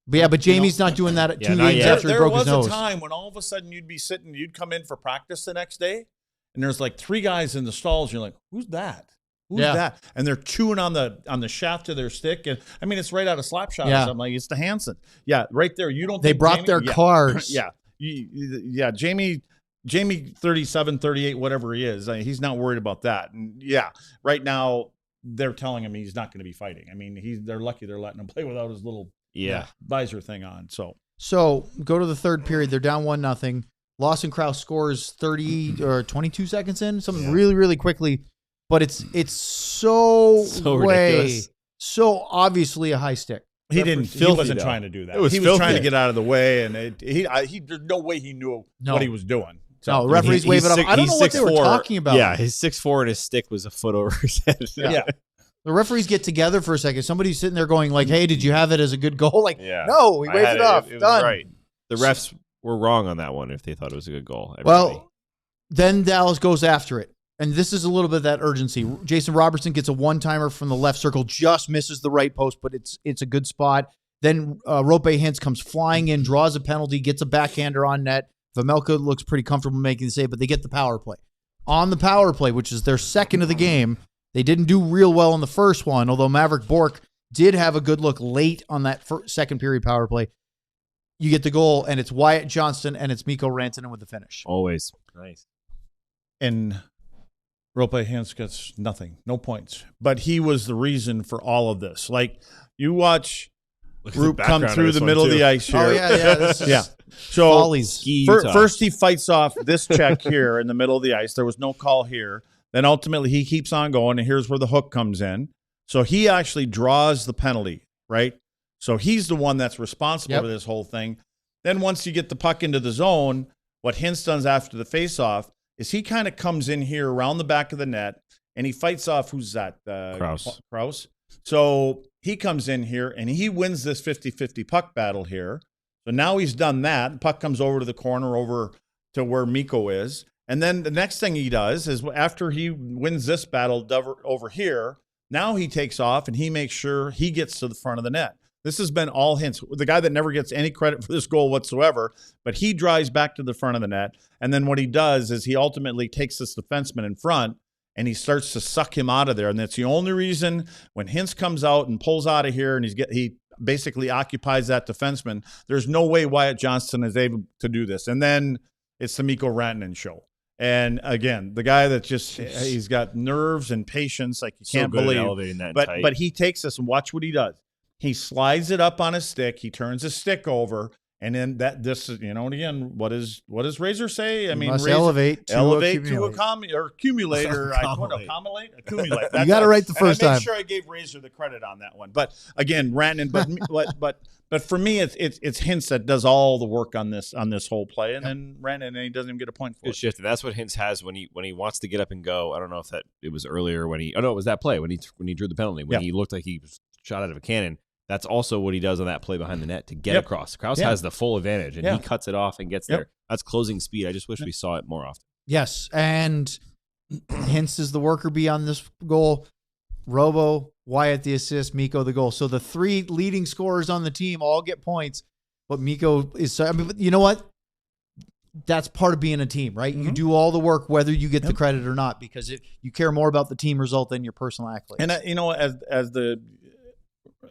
B: but Jamie's not doing that at
A: Yeah,
B: 2
A: not
B: games
A: yet.
B: after he
C: There
B: broke his
C: was
B: nose.
C: a time when all of a sudden you'd come in for practice the next day, and there's like 3 guys in the stalls. You're like, who's that? Who's that? And they're chewing on the shaft of their stick. And I mean, it's right out of Slapshot.
B: Yeah.
C: I'm like, it's the Hansen. Yeah, right there. You don't.
B: They
C: think
B: brought
C: Jamie-
B: their
C: yeah.
B: cars.
C: Yeah. Yeah, Jamie 37, 38, whatever he is, he's not worried about that. And yeah, right now they're telling him he's not going to be fighting. I mean, they're lucky they're letting him play without his little visor thing on.
B: So go to the third period. They're down 1-0. Lawson Krause scores 30 or 22 seconds in, something really, really quickly. But it's so
A: ridiculous.
B: so obviously a high stick.
C: He
A: Filthy,
C: wasn't
A: though.
C: trying to do that.
A: It was
C: he was
A: filthy.
C: trying to get out of the way, and there's no way he knew what he was doing.
B: No, referees wave it up. I don't know what they were talking about.
A: Yeah, his 6'4" and his stick was a foot over his head.
C: Yeah.
B: The referees get together for a second. Somebody's sitting there going like, "Hey, did you have it as a good goal?" Like,
A: Yeah.
B: no, we
A: I
B: waved
A: had
B: it off.
A: It was
B: Done.
A: right. The refs were wrong on that one if they thought it was a good goal.
B: Well, then Dallas goes after it. And this is a little bit of that urgency. Jason Robertson gets a one-timer from the left circle, just misses the right post, but it's a good spot. Then Rope Hintz comes flying in, draws a penalty, gets a backhander on net. Vamelka looks pretty comfortable making the save, but they get the power play. On the power play, which is their second of the game, they didn't do real well in the first one, although Maverick Bork did have a good look late on that second period power play. You get the goal, and it's Wyatt Johnston, and it's Mikko Rantanen with the finish.
A: always nice.
C: And Rope Hintz gets nothing, no points. But he was the reason for all of this. Like, you watch Roop come through the middle of the ice here.
B: Oh, yeah. This is
C: Yeah. So
B: Follies.
C: first he fights off this check here in the middle of the ice. There was no call here. Then ultimately he keeps on going, and here's where the hook comes in. So he actually draws the penalty, right? So he's the one that's responsible for this whole thing. Then once you get the puck into the zone, what Hintz does after the faceoff is he kind of comes in here around the back of the net, and he fights off, who's that? Krause. So he comes in here, and he wins this 50-50 puck battle here. So now he's done that. The puck comes over to the corner, over to where Mikko is. And then the next thing he does is after he wins this battle over here, now he takes off and he makes sure he gets to the front of the net. This has been all Hintz, the guy that never gets any credit for this goal whatsoever, but he drives back to the front of the net. And then what he does is he ultimately takes this defenseman in front and he starts to suck him out of there. And that's the only reason when Hintz comes out and pulls out of here and he basically occupies that defenseman, there's no way Wyatt Johnston is able to do this. And then it's the Mikko Rantanen show. And again, the guy that just, he's got nerves and patience like you can't believe. But he takes this and watch what he does. He slides it up on his stick. He turns his stick over. And then this is, and again, what does Razor say? I mean,
B: must
C: Razor,
B: elevate
C: to accumulate. Accumulate.
B: You got it right the first time.
C: I made sure I gave Razor the credit on that one. But again, Rantanen. But for me, it's Hintz that does all the work on this whole play, and then Rantanen, he doesn't even get a point for it.
A: Shift. That's what Hintz has when he wants to get up and go. I don't know if it was earlier when it was that play when he drew the penalty when he looked like he was shot out of a cannon. That's also what he does on that play behind the net to get across. Krause has the full advantage, and he cuts it off and gets there. That's closing speed. I just wish we saw it more often.
B: Yes, and Hintz is the worker bee on this goal. Robo, Wyatt the assist, Mikko the goal. So the 3 leading scorers on the team all get points, but Mikko is. I mean, you know what? That's part of being a team, right? You do all the work, whether you get the credit or not, because you care more about the team result than your personal accolades.
C: And as the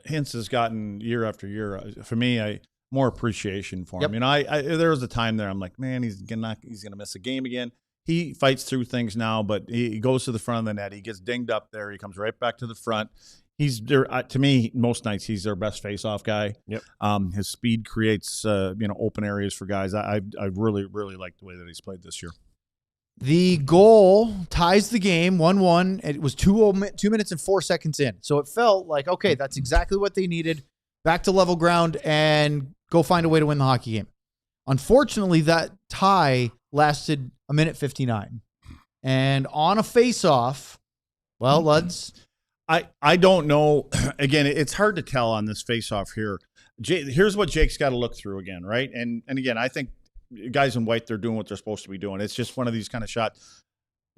C: Hintz has gotten year after year, for me, more appreciation for him. There was a time there I'm like, man, he's gonna miss a game again. He fights through things now, but he goes to the front of the net. He gets dinged up there. He comes right back to the front. He's there to me. Most nights he's their best face-off guy. His speed creates open areas for guys. I really like the way that he's played this year.
B: The goal ties the game 1-1. It was 2 minutes and 4 seconds in. So it felt like, okay, that's exactly what they needed. Back to level ground and go find a way to win the hockey game. Unfortunately, that tie lasted 1:59. And on a face-off, well, Luds.
C: I don't know. Again, it's hard to tell on this face-off here. Here's what Jake's got to look through again, right? And again, I think guys in white, they're doing what they're supposed to be doing. It's just one of these kind of shots.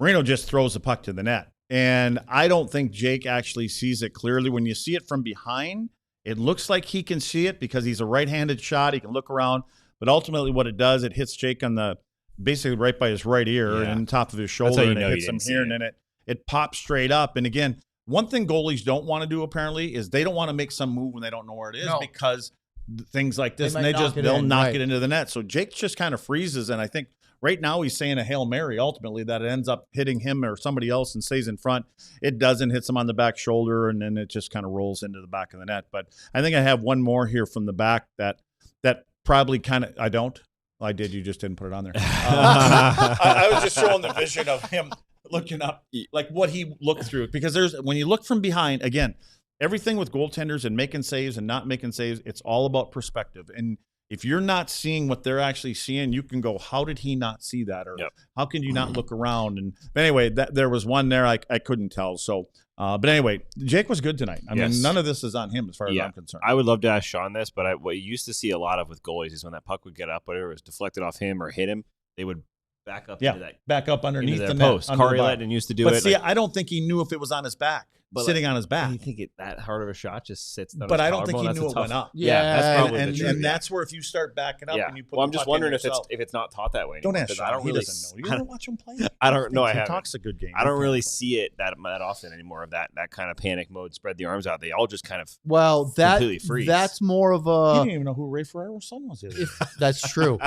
C: Marino just throws the puck to the net. And I don't think Jake actually sees it clearly. When you see it from behind, it looks like he can see it because he's a right-handed shot. He can look around. But ultimately what it does, it hits Jake on basically right by his right ear and on top of his shoulder. And it hits him here, and then it pops straight up. And again, one thing goalies don't want to do apparently is they don't want to make some move when they don't know where it is because things like this, and they'll knock it into the net. So Jake just kind of freezes, and I think right now he's saying a Hail Mary ultimately that it ends up hitting him or somebody else and stays in front. It doesn't, hits him on the back shoulder, and then it just kind of rolls into the back of the net. But I think I have one more here from the back that probably kind of – I don't. Well, I did. You just didn't put it on there. I was just showing the vision of him looking up, like what he looked through. Because when you look from behind, again – everything with goaltenders and making saves and not making saves, it's all about perspective. And if you're not seeing what they're actually seeing, you can go, how did he not see that? Or how can you not look around? But anyway, there was one there I couldn't tell. So, but anyway, Jake was good tonight. I mean, none of this is on him as far as I'm concerned.
A: I would love to ask Sean this, but what you used to see a lot of with goalies is when that puck would get up, whatever was deflected off him or hit him, they would back up into that.
C: Back up underneath the
A: post. Kari Lettinen used to do it.
C: But see, I don't think he knew if it was on his back. Sitting on his back.
A: You think that hard of a shot just sits on
C: but
A: his
C: I don't think he knew it went up.
A: That's probably the truth.
C: And that's where if you start backing up and you put
A: I'm just wondering if it's not taught that way anymore.
C: Don't ask Sean. He doesn't know. You ever watch him play?
A: I don't know.
C: He talks a good game.
A: I don't really see it that often anymore, of that kind of panic mode, spread the arms out. They all just kind of completely freeze.
B: That's more of a...
C: You didn't even know who Ray Ferrero's son was.
B: That's true.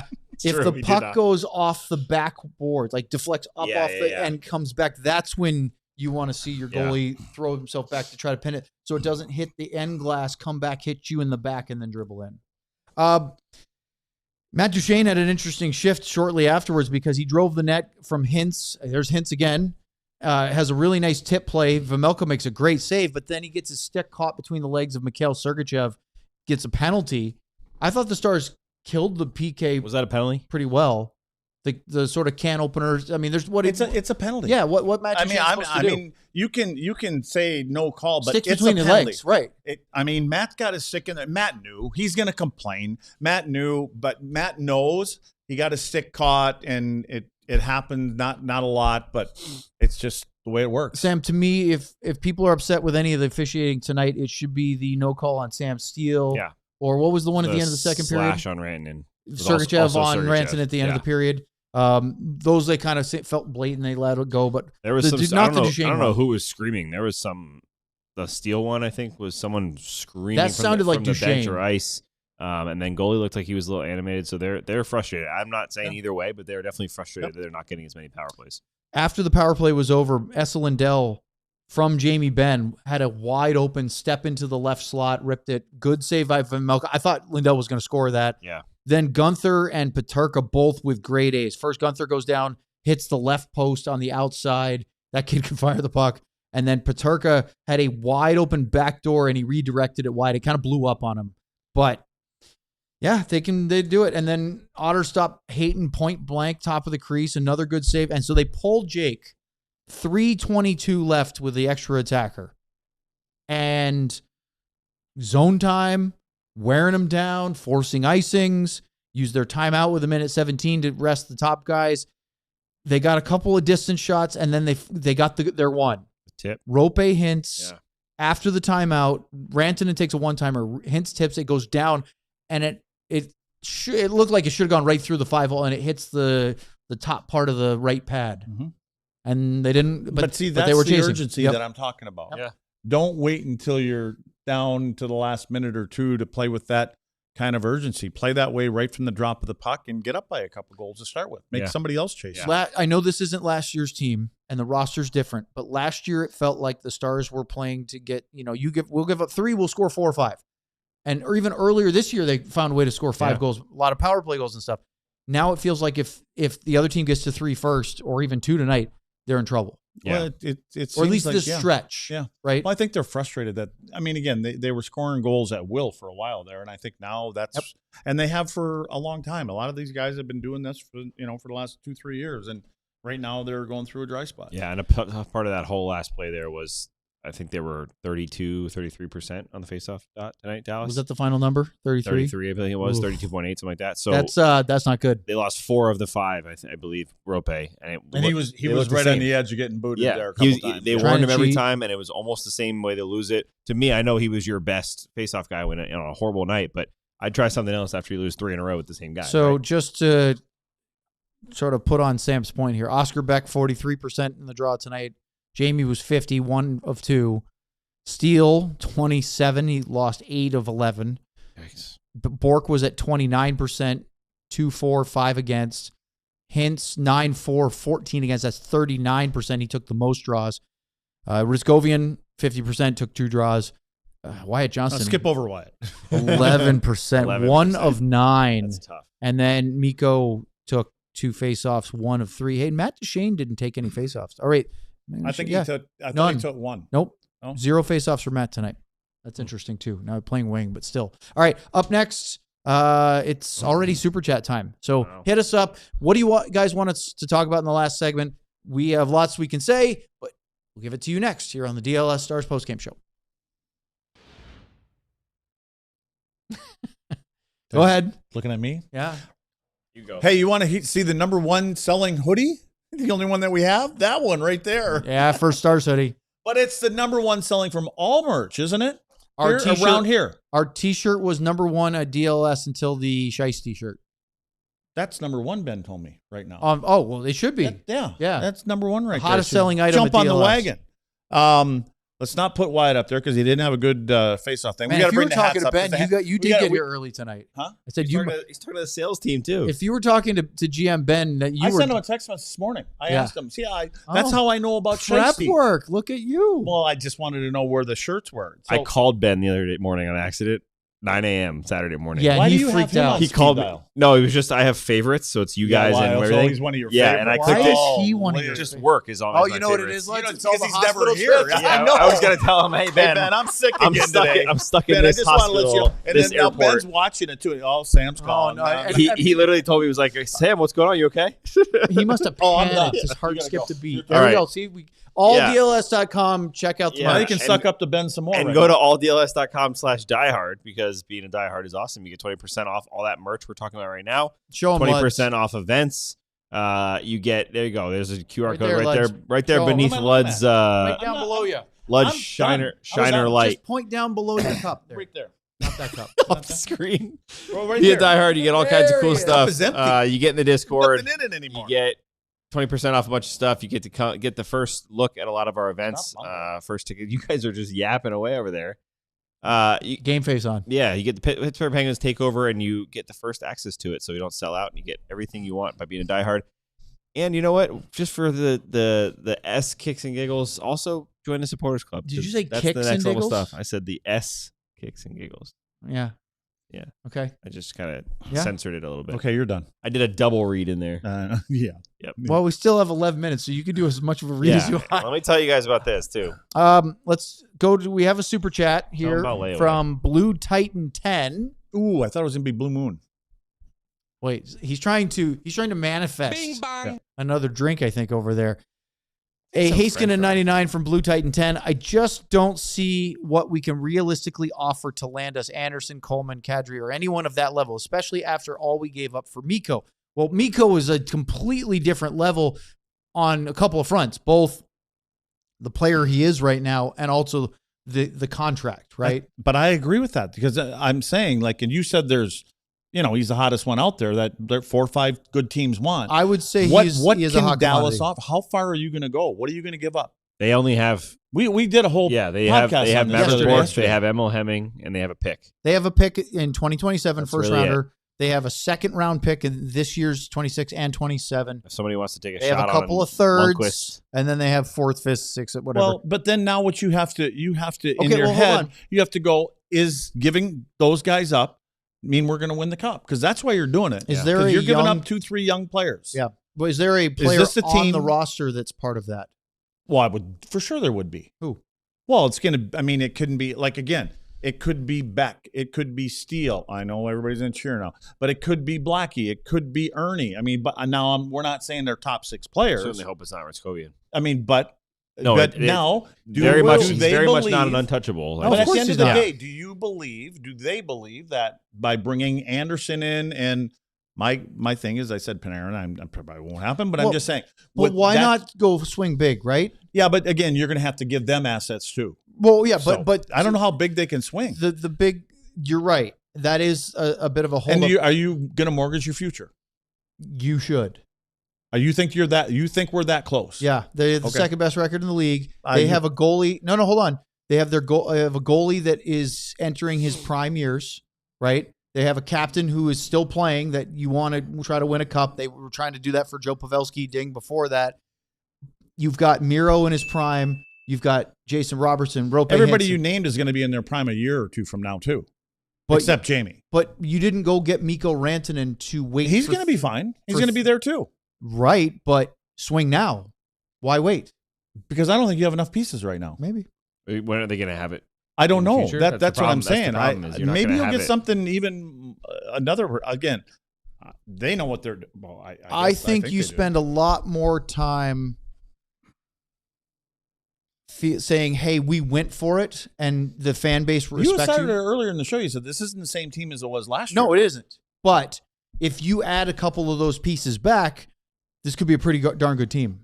B: If the puck goes off the backboard, like deflects up off and comes back, that's when you want to see your goalie throw himself back to try to pin it so it doesn't hit the end glass, come back, hit you in the back, and then dribble in. Matt Duchene had an interesting shift shortly afterwards because he drove the net from Hintz. There's Hintz again. Has a really nice tip play. Vejmelka makes a great save, but then he gets his stick caught between the legs of Mikhail Sergachev, gets a penalty. I thought the Stars killed the PK.
A: Was that a penalty?
B: Pretty well. The sort of can openers. I mean, there's what
C: it's a penalty.
B: Yeah, what Matt Duchene's supposed to do?
C: I mean, you can say no call, but
B: Sticks
C: it's
B: between
C: a
B: the
C: penalty.
B: legs, right?
C: Matt's got his stick in there. Matt knew he's going to complain. Matt knew, but Matt knows he got his stick caught, and it happened. Not a lot, but it's just the way it works.
B: Sam, to me, if people are upset with any of the officiating tonight, it should be the no call on Sam Steele.
A: Yeah.
B: Or what was the one at the end of the second period?
A: Slash on Rantanen.
B: Sergachev on
A: Sergachev.
B: Rantanen at the end of the period. Those they kind of felt blatant. They let it go, but
A: there was some. I don't know
B: one.
A: who was screaming. There was some. The Steele one, I think, was someone screaming.
B: That sounded like
A: the bench
B: Duchesne.
A: or ice. And then goalie looked like he was a little animated, so they're frustrated. I'm not saying either way, but they're definitely frustrated that they're not getting as many power plays.
B: After the power play was over, Esa Lindell from Jamie Benn had a wide open step into the left slot, ripped it. Good save by Melka. I thought Lindell was going to score that.
A: Yeah.
B: Then Gunther and Peterka both with grade A's. First, Gunther goes down, hits the left post on the outside. That kid can fire the puck. And then Peterka had a wide open backdoor and he redirected it wide. It kind of blew up on him. But yeah, they do it. And then Otter stopped Hayton point blank, top of the crease, another good save. And so they pulled Jake, 3:22 left with the extra attacker. And zone time, wearing them down, forcing icings, used their timeout with a minute 17 to rest the top guys. They got a couple of distance shots, and then they got their one.
A: Tip.
B: Rope hints after the timeout. Rantanen takes a one-timer. Hintz tips. It goes down, and it looked like it should have gone right through the 5-hole, and it hits the top part of the right pad.
C: Mm-hmm.
B: And they didn't.
C: But see, that's
B: they were
C: the
B: chasing.
C: urgency that I'm talking about.
A: Yeah.
C: Don't wait until you're down to the last minute or two to play with that kind of urgency. Play that way right from the drop of the puck and get up by a couple goals to start with. Make somebody else chase.
B: Yeah. I know this isn't last year's team and the roster's different, but last year it felt like the Stars were playing to get, we'll give up 3, we'll score 4 or 5. Or even earlier this year, they found a way to score 5 goals, a lot of power play goals and stuff. Now it feels like if the other team gets to 3 first or even 2 tonight, they're in trouble.
C: Yeah. Well,
B: or at least like, this stretch.
C: Yeah.
B: Right.
C: Well, I think they're frustrated that, again, they were scoring goals at will for a while there. And I think now that's, and they have for a long time. A lot of these guys have been doing this for the last 2-3 years. And right now they're going through a dry spot.
A: Yeah. And a part of that whole last play there was, I think they were 33% on the faceoff dot tonight, Dallas.
B: Was that the final number? 33?
A: 33, I think it was. 32.8, something like that. So
B: that's not good.
A: They lost 4 of the 5, I believe, Rope. And
C: he was right on the edge of getting booted there a couple times.
A: They warned him every time, and it was almost the same way they lose it. To me, I know he was your best faceoff guy when on a horrible night, but I'd try something else after you lose 3 in a row with the same guy.
B: So just to sort of put on Sam's point here, Oscar Beck, 43% in the draw tonight. Jamie was 50, 1 of 2. Steele, 27. He lost 8 of 11.
A: Yikes.
B: Bork was at 29%, 2-4, 5 against. Hintz, 9-4, 14 against. That's 39%. He took the most draws. Rizkovian, 50%, took 2 draws. Wyatt Johnston.
C: Skip over Wyatt.
B: 11%, 1 of 9.
A: That's tough.
B: And then Mikko took 2 faceoffs, 1 of 3. Hey, Matt Duchesne didn't take any faceoffs. All right.
C: I think he took he took 1.
B: Nope.
C: No?
B: 0 faceoffs for Matt tonight. That's interesting too. Now playing wing, but still. All right. Up next, it's already super chat time. So hit us up. What do you guys want us to talk about in the last segment? We have lots we can say, but we'll give it to you next here on the DLS Stars postgame show. Go ahead.
C: Looking at me?
B: Yeah.
A: You go.
C: Hey, you want to see the #1 selling hoodie? The only one that we have? That one right there.
B: Yeah, first Stars hoodie.
C: But it's the #1 selling from all merch, isn't it?
B: Around
C: here.
B: Our t-shirt was #1 at DLS until the Shice t-shirt.
C: That's #1, Ben told me right now.
B: Oh, well, it should be.
C: Yeah.
B: Yeah.
C: That's #1 right there.
B: Hottest selling item
C: Jump
B: at
C: on the
B: DLS.
C: wagon. Let's not put Wyatt up there because he didn't have a good face-off thing.
B: Man,
C: we got
B: if
C: to
B: you were
C: bring the
B: talking
C: hats
B: to
C: up.
B: Ben, you did get here early tonight.
C: Huh?
B: I said
A: He's talking to the sales team too.
B: If you were talking to GM Ben, that
C: I sent him a text message this morning. I asked him. See, that's how I know about
B: prep
C: Shiesty.
B: work. Look at you.
C: Well, I just wanted to know where the shirts were. So,
A: I called Ben the other morning on accident. 9 a.m. Saturday morning.
B: Yeah,
C: why
B: he
C: do you
B: freaked
C: have him
B: out.
C: on
A: He called me.
C: dial?
A: No, it was just I have favorites, so it's you guys and everything.
C: He's one of your
A: yeah,
C: favorites.
A: and I clicked
B: Why
A: it.
B: is he one of your
A: Just
B: favorites?
A: work is all.
B: Oh, you know what it is?
C: Because
B: It's all the
C: he's never
B: hospital
C: here.
B: trips.
C: I know.
A: I was gonna tell him, hey Ben,
C: I'm sick again today.
A: I'm stuck in
C: Ben,
A: this
C: I just want to
A: hospital.
C: let you. And
A: this
C: then now
A: airport.
C: Ben's watching it too. Oh, Sam's calling.
B: no,
A: He literally told me, he was like, Sam, what's going on? You okay?
B: He must have
C: Oh, I'm done.
B: panicked. His heart
C: You gotta
B: skipped
C: go.
B: a beat.
C: All
B: There we
A: right.
B: go. See, alldls.com. Check out
A: Yeah.
C: Now
B: tomorrow.
C: you can suck up to Ben some more.
A: And
C: right
A: go
C: now.
A: to alldls.com/diehard because being a diehard is awesome. You get 20% off all that merch we're talking about right now.
B: Show them
A: 20% off events. You get there. You go. There's a QR
B: Right
A: code
B: there,
A: right there
B: Show 'em.
A: beneath
C: What am I
A: Lud's
B: right down below you.
A: Lud's
C: I'm
A: shiner
C: done.
A: light
B: Just point down below your cup there.
C: Right there.
B: Not that cup.
A: off the screen.
C: Well, right
A: Be a
C: there.
A: diehard. You get all kinds of cool
B: There
A: stuff.
C: is empty.
A: You get in the Discord.
C: Nothing in it anymore.
A: You get 20% off a bunch of stuff. You get to get the first look at a lot of our events.
C: Stop
A: First ticket. You guys are just yapping away over there.
B: Game face on.
A: Yeah, you get the Pittsburgh Penguins takeover, and you get the first access to it, so you don't sell out, and you get everything you want by being a diehard. And you know what? Just for the S kicks and giggles, also join the supporters club.
B: Did you say
A: that's
B: kicks
A: the next
B: and
A: level
B: giggles?
A: stuff? I said the S kicks and giggles.
B: Yeah.
A: Yeah.
B: Okay.
A: I just kind of
B: Yeah.
A: censored it a little bit.
C: Okay, you're done.
A: I did a double read in there.
C: Yeah.
A: Yep.
B: Well, we still have 11 minutes, so you can do as much of a read
A: Yeah.
B: as you want.
A: Let me tell you guys about this too.
B: Let's go to. We have a super chat here
A: about layaway.
B: from Blue Titan 10.
C: Ooh, I thought it was gonna be Blue Moon.
B: Wait, he's trying to manifest
D: Bing bong.
B: another drink, I think, over there. A
A: Some
B: Haskin
A: French
B: and
A: fries.
B: 99 from Blue Titan 10. I just don't see what we can realistically offer to land us Anderson, Coleman, Kadri, or anyone of that level, especially after all we gave up for Mikko. Well, Mikko is a completely different level on a couple of fronts, both the player he is right now and also the contract, right?
C: But I agree with that because I'm saying, like, and you said there's, he's the hottest one out there that 4 or 5 good teams want.
B: I would say
C: what
B: he is a
C: can
B: hot
C: Dallas
B: commodity.
C: offer? How far are you going to go? What are you going to give up?
A: They only have
C: We did a whole
A: they
C: podcast
A: have
C: on this
A: Maverick
B: yesterday.
A: Bourque, they have Emil Hemming, and they have a pick.
B: They have a pick in 2027
A: That's
B: first
A: really
B: rounder. They have a second round pick in this year's 26 and 27.
A: If somebody wants to take a
B: They
A: shot
B: have a couple
A: on
B: of thirds,
A: Lundqvist.
B: and then they have fourth, fifth, sixth, whatever.
C: Well, but then now what you have to in
B: Okay,
C: your
B: well, hold
C: head,
B: on.
C: you have to go, is giving those guys up mean we're going to win the cup? Because that's why you're doing it.
B: Is there
C: 'Cause
B: a
C: you're giving
B: young-
C: up 2-3 young players.
B: yeah. But is there a player
C: this the
B: on
C: team-
B: the roster that's part of that?
C: Well, I would for sure there would be.
B: Who?
C: Well, it's going to. I mean, it couldn't be like again. It could be Beck. It could be Steele. I know everybody's in cheer now, but it could be Blackie. It could be Ernie. I mean, but now we're not saying they're top 6 players.
A: Certainly hope it's not Roscovian.
C: I mean, but
A: No,
C: now
A: He's very much
C: believe,
A: not an untouchable.
B: Oh,
C: But
B: of
C: at
B: course
C: the end
B: he's
C: of the
B: not.
C: day, do they believe that by bringing Anderson in and my thing is, I said Panarin, I'm probably won't happen, but
B: Well,
C: I'm just saying.
B: But
C: with
B: why
C: that-
B: not go swing big, right?
C: Yeah, but again, you're going to have to give them assets too.
B: Well, yeah,
C: So,
B: but
C: I don't know how big they can swing.
B: the big. You're right. That is a bit of a hold
C: And
B: up.
C: are you going to mortgage your future?
B: You should.
C: You think you're that? You think we're that close?
B: Yeah, they have the
C: Okay.
B: second best record in the league. They have a goalie. No, hold on. They have their goal. They have a goalie that is entering his prime years, right? They have a captain who is still playing that you want to try to win a cup. They were trying to do that for Joe Pavelski Ding before that. You've got Miro in his prime. You've got Jason Robertson, Rope.
C: Everybody
B: Hansen.
C: you named is going to be in their prime a year or two from now too,
B: But-
C: except Jamie.
B: But you didn't go get Mikko Rantanen to wait.
C: He's
B: for-
C: going to be fine. He's
B: for-
C: going to be there too
B: right, but swing now. Why wait?
C: because I don't think you have enough pieces right now.
B: Maybe.
A: When are they going to have it?
C: I don't
A: In the
C: know.
A: future?
C: That's
A: That's the
C: what I'm
A: problem. That's the
C: saying.
A: problem is you're not
C: Maybe
A: gonna
C: you'll
A: have
C: get
A: it.
C: something even another again. They know what they're. Well,
B: I
C: guess-
B: think you
C: they do.
B: spend a lot more time saying, "Hey, we went for it," and the fan base
C: You
B: respects
C: started
B: you.
C: earlier in the show. You said this isn't the same team as it was last year.
B: No, it isn't. But if you add a couple of those pieces back, this could be a pretty darn good team.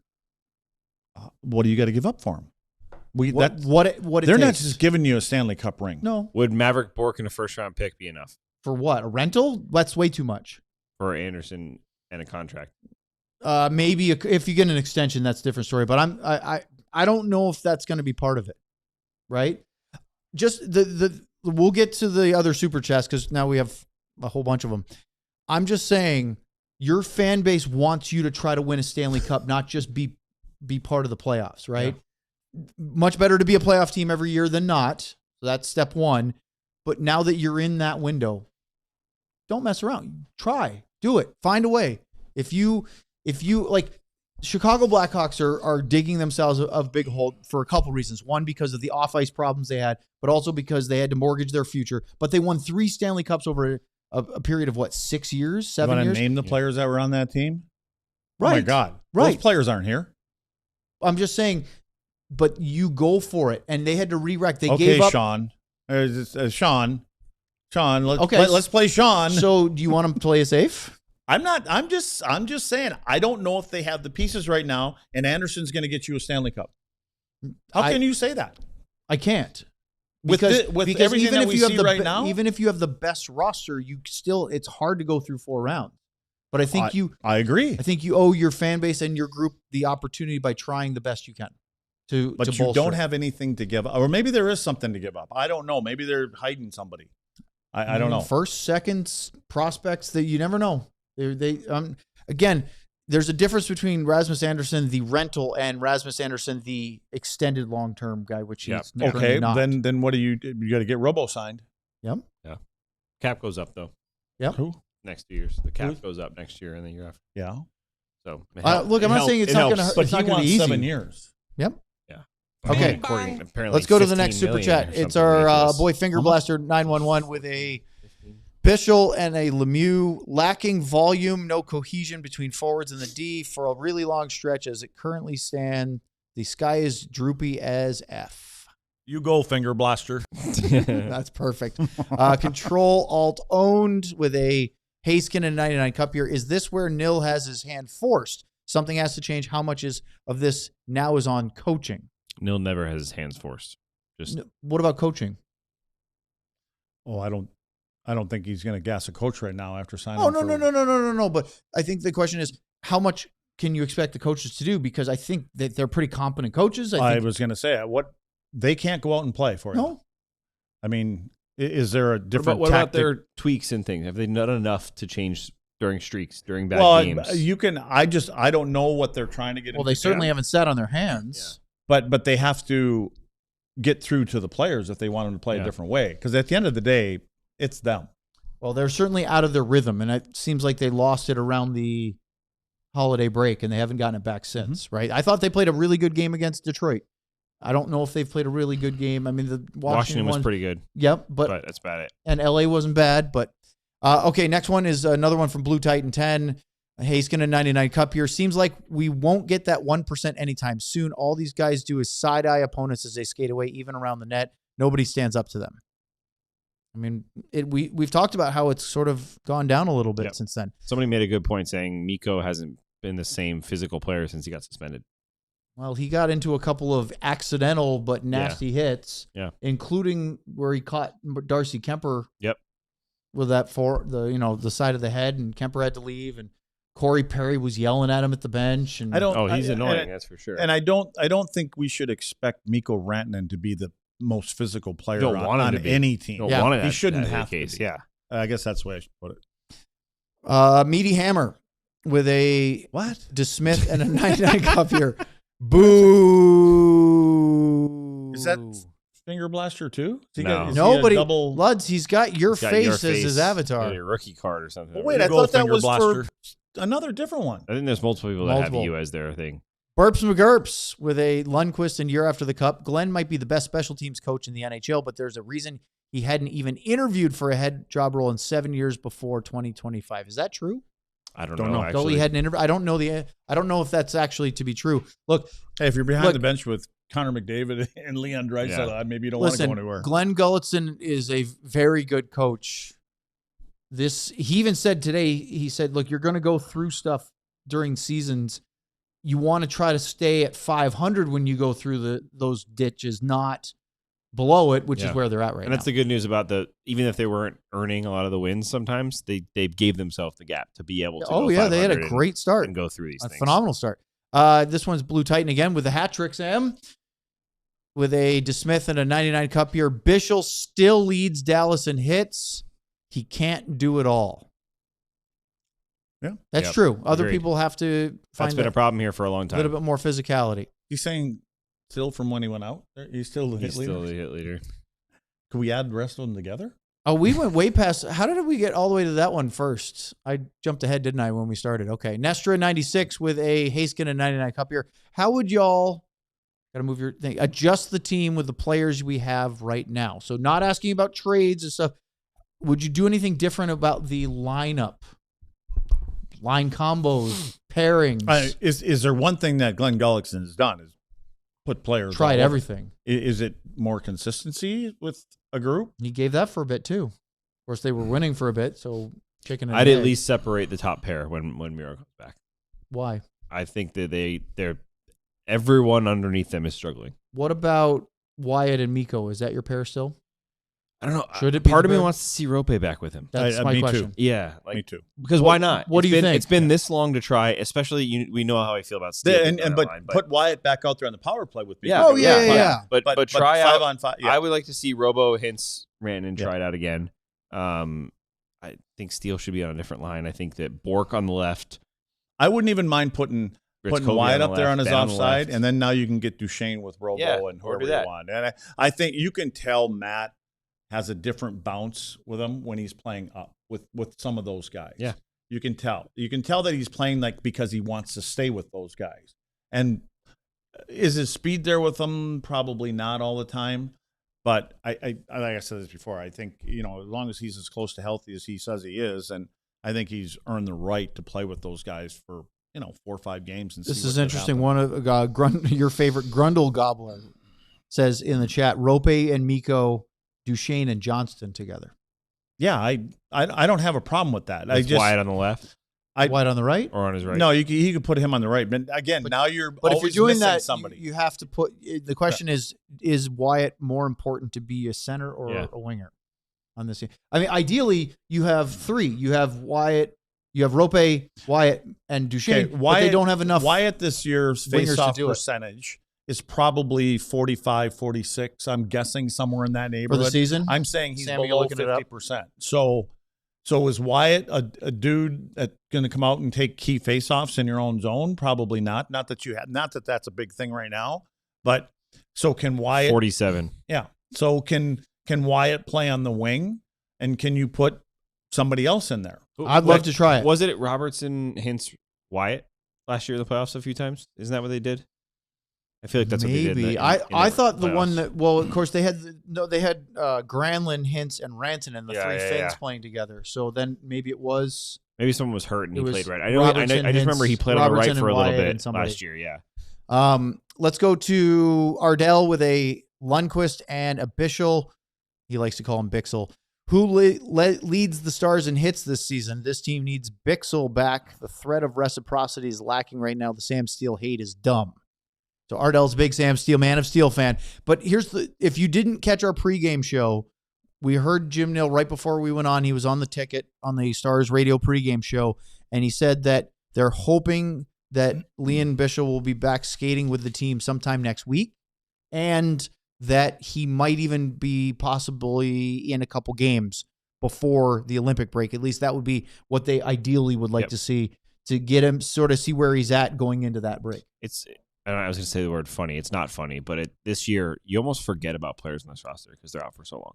C: What do you got to give up for them?
B: What it
C: They're not
B: takes.
C: just giving you a Stanley Cup ring.
B: No,
A: Would Maverick Bourque and a first round pick be enough
B: for what? A rental? That's way too much.
A: for Anderson and a contract?
B: Maybe if you get an extension, that's a different story. But I don't know if that's going to be part of it. Right? Just we'll get to the other super chats because now we have a whole bunch of them. I'm just saying your fan base wants you to try to win a Stanley Cup, not just be part of the playoffs, right? Much better to be a playoff team every year than not. So that's step one. But now that you're in that window, don't mess around. Try. Do it. Find a way. If you like, Chicago Blackhawks are digging themselves a big hole for a couple reasons. One, because of the off-ice problems they had, but also because they had to mortgage their future. But they won 3 Stanley Cups over a period of, 6 years, 7
C: Want to
B: years?
C: name the players that were on that team?
B: Right.
C: Oh my God.
B: Right.
C: Those players aren't here.
B: I'm just saying, but you go for it. And they had to re-rack. They
C: Okay,
B: gave up.
C: Sean. Sean,
B: Okay.
C: let's play Sean.
B: So do you want them to play it safe?
C: I'm just saying. I don't know if they have the pieces right now, and Anderson's going to get you a Stanley Cup. How can you say that?
B: I can't.
C: Because everything
B: even
C: that
B: if
C: we
B: you have
C: see
B: the
C: right now,
B: even if you have the best roster, it's hard to go through 4 rounds. But I think
C: I agree.
B: I think you owe your fan base and your group the opportunity by trying the best you can
C: But you don't have anything to give up, or maybe there is something to give up. I don't know. Maybe they're hiding somebody. I don't know.
B: First, seconds, prospects that you never know. Again, there's a difference between Rasmus Andersson, the rental, and Rasmus Andersson, the extended long-term guy, which he's
C: okay.
B: not.
C: Then what do you got to get Robo signed?
B: Yep.
A: Yeah. Cap goes up though.
B: Yep.
C: Who?
A: Next 2 years, the cap goes up next year and the year after.
C: Yeah.
A: So
B: look, I'm not saying it's not going to.
C: But
B: it's not
C: he
B: going to be
C: wants
B: easy.
C: 7 years.
B: Yep.
A: Yeah.
B: Okay.
A: Apparently
B: Let's go to the next
A: 15
B: super
A: million
B: chat.
A: or
B: It's
A: something
B: our
A: ridiculous.
B: boy Finger Blaster 911 with a Bischel and a Lemieux, lacking volume, no cohesion between forwards and the D for a really long stretch. As it currently stands, the sky is droopy as F.
C: You go, Finger Blaster.
B: That's perfect. Control Alt owned with a Haskin and 99 Cup here. Is this where Nil has his hand forced? Something has to change. How much of this now is on coaching?
A: Nil never has his hands forced.
B: What about coaching?
C: Oh, I don't think he's going to gas a coach right now after signing.
B: Oh, no. But I think the question is, how much can you expect the coaches to do? Because I think that they're pretty competent coaches. I
C: was going to say, they can't go out and play for you.
B: No.
C: I mean, is there a different
A: What about
C: tactic?
A: their tweaks and things? Have they done enough to change during streaks, during bad games?
C: You can. I don't know what they're trying to get.
B: Well, they certainly haven't sat on their hands.
C: Yeah. But they have to get through to the players if they want them to play a different way. Because at the end of the day, it's them.
B: Well, they're certainly out of their rhythm, and it seems like they lost it around the holiday break, and they haven't gotten it back since, right? I thought they played a really good game against Detroit. I don't know if they've played a really good game. I mean, the
A: Washington was pretty good.
B: Yep,
A: but that's about it.
B: And LA wasn't bad, but okay, next one is another one from Blue Titan 10. Haskin and 99 Cup here. Seems like we won't get that 1% anytime soon. All these guys do is side-eye opponents as they skate away, even around the net. Nobody stands up to them. I mean, we've talked about how it's sort of gone down a little bit since then.
A: Somebody made a good point saying Mikko hasn't been the same physical player since he got suspended.
B: Well, he got into a couple of accidental but nasty hits, including where he caught Darcy Kemper.
A: Yep.
B: With that the side of the head, and Kemper had to leave, and Corey Perry was yelling at him at the bench. And
A: he's annoying, that's for sure.
C: And I don't think we should expect Mikko Rantanen to be the most physical player on any team. He shouldn't have to be.
A: Yeah.
C: I guess that's the way I should put it.
B: Meaty Hammer with a DeSmith and a 99 Cup here. Boo!
C: Is that Finger Blaster too?
B: Nobody. Luds, he's got your face as his avatar.
A: Your rookie card or something.
C: Wait, I thought that was for another different one.
A: I think there's multiple people that have you as their thing.
B: Burps McGurps with a Lundqvist and year after the Cup. Glenn might be the best special teams coach in the NHL, but there's a reason he hadn't even interviewed for a head job role in 7 years before 2025. Is that true?
A: I don't know.
B: Actually, he had an interview. I don't know if that's actually to be true. Look,
C: hey, if you're behind the bench with Connor McDavid and Leon Draisaitl, maybe you don't want to go anywhere.
B: Glenn Gulletson is a very good coach. He even said today, he said, look, you're going to go through stuff during seasons. You want to try to stay at 500 when you go through those ditches, not below it, which is where they're at right now.
A: And that's the good news about even if they weren't earning a lot of the wins, sometimes they gave themselves the gap to be able to.
B: Oh yeah, they had a great start
A: and go through these things.
B: Phenomenal start. This one's Blue Titan again with the hat trick, Sam. With a DeSmith and a 99 Cup here. Bischel still leads Dallas in hits. He can't do it all.
C: Yeah,
B: that's true. Other people have to find.
A: That's been a problem here for a long time.
B: A little bit more physicality.
C: He's saying still from when he went out. He's still the hit leader.
A: Still the hit leader.
C: Could we add the rest of them together?
B: Oh, we went way past. How did we get all the way to that one first? I jumped ahead, didn't I, when we started? Okay. Nestra 96 with a Haskin and 99 Cup here. How would y'all, got to move your thing, adjust the team with the players we have right now? So not asking about trades and stuff. Would you do anything different about the lineup? Line combos, pairings.
C: Is there one thing that Glenn Gulletson has done is put players.
B: Tried everything.
C: Is it more consistency with a group?
B: He gave that for a bit too. Of course, they were winning for a bit, so chicken and
A: I'd
B: egg.
A: at least separate the top pair when Miro comes back.
B: Why?
A: I think that they're everyone underneath them is struggling.
B: What about Wyatt and Mikko? Is that your pair still?
A: I don't know.
B: Should it be
A: Part of me
B: the pair?
A: wants to see Rope back with him.
B: That's my
C: me
B: question.
C: too.
A: Yeah,
C: Me too.
A: because why not?
B: What do you think?
A: It's been this long to try, especially we know how I feel about Steele.
C: But put Wyatt back out there on the power play with me.
A: Yeah.
B: Oh, yeah.
A: But try out
C: 5-on-5. Yeah.
A: I would like to see Robo, Hintz, Rantanen try it out again. I think Steele should be on a different line. I think that Bork on the left.
C: I wouldn't even mind putting
A: Kobe
C: Wyatt
A: on
C: up
A: the
C: there
A: left,
C: on his
A: Ben on the
C: offside,
A: left.
C: and then now you can get Duchesne with Robo and
A: or
C: whoever
A: do
C: you
A: that.
C: want. And I think you can tell Matt has a different bounce with him when he's playing up with some of those guys.
A: Yeah.
C: You can tell. You can tell that he's playing like because he wants to stay with those guys. And is his speed there with them? Probably not all the time. But I like I said this before, I think, as long as he's as close to healthy as he says he is, and I think he's earned the right to play with those guys for 4 or 5 games. And
B: This
C: see
B: is
C: what
B: interesting.
C: happens.
B: One of your favorite Grundle Gobbler says in the chat, Rope and Mikko, Duchesne and Johnston together.
C: Yeah, I don't have a problem with that.
A: With Wyatt on the left
B: White on the right?
A: or on his right.
C: No, he could put him on the right. But again, now you're
B: But if
C: always
B: you're doing
C: missing
B: that,
C: somebody.
B: you have to put – the question is Wyatt more important to be a center or a winger on this team? I mean, ideally, you have 3. You have Wyatt, you have Rope, Wyatt, and Duchesne, but they don't have enough.
C: Wyatt this year's
B: wingers to
C: face-off
B: do it.
C: percentage is probably 45, 46. I'm guessing somewhere in that
B: For
C: neighborhood.
B: the season?
C: I'm saying he's
B: Sam, you
C: below
B: looking it up?
C: 50%. So is Wyatt a dude that's going to come out and take key faceoffs in your own zone? Probably not. Not that that's a big thing right now. But so can Wyatt
A: 47.
C: Yeah. So can Wyatt play on the wing, and can you put somebody else in there?
B: I'd love to try it.
A: Was it Robertson, Hintz, Wyatt last year in the playoffs a few times? Isn't that what they did? I feel like that's what they did.
B: Maybe. I thought the one that, well, of course, they had Granlund, Hintz, and Rantanen, the 3 Finns playing together. So then maybe it was.
A: Maybe someone was hurt and he played right. I
B: Robertson,
A: just remember he played on the right
B: Robertson
A: for a little
B: and Wyatt
A: bit last year. Yeah.
B: Let's go to Ardell with a Lundqvist and a Bichel. He likes to call him Bixel. Who leads the Stars in hits this season? This team needs Bixel back. The threat of reciprocity is lacking right now. The Sam Steele hate is dumb. So Ardell's a big Sam Steele, Man of Steel fan. But if you didn't catch our pregame show, we heard Jim Nill right before we went on. He was on the ticket on the Stars radio pregame show, and he said that they're hoping that Leon Bichel will be back skating with the team sometime next week, and that he might even be possibly in a couple games before the Olympic break. At least that would be what they ideally would like to see, to get him sort of see where he's at going into that break.
A: I was going to say the word funny. It's not funny, but this year you almost forget about players in this roster because they're out for so long.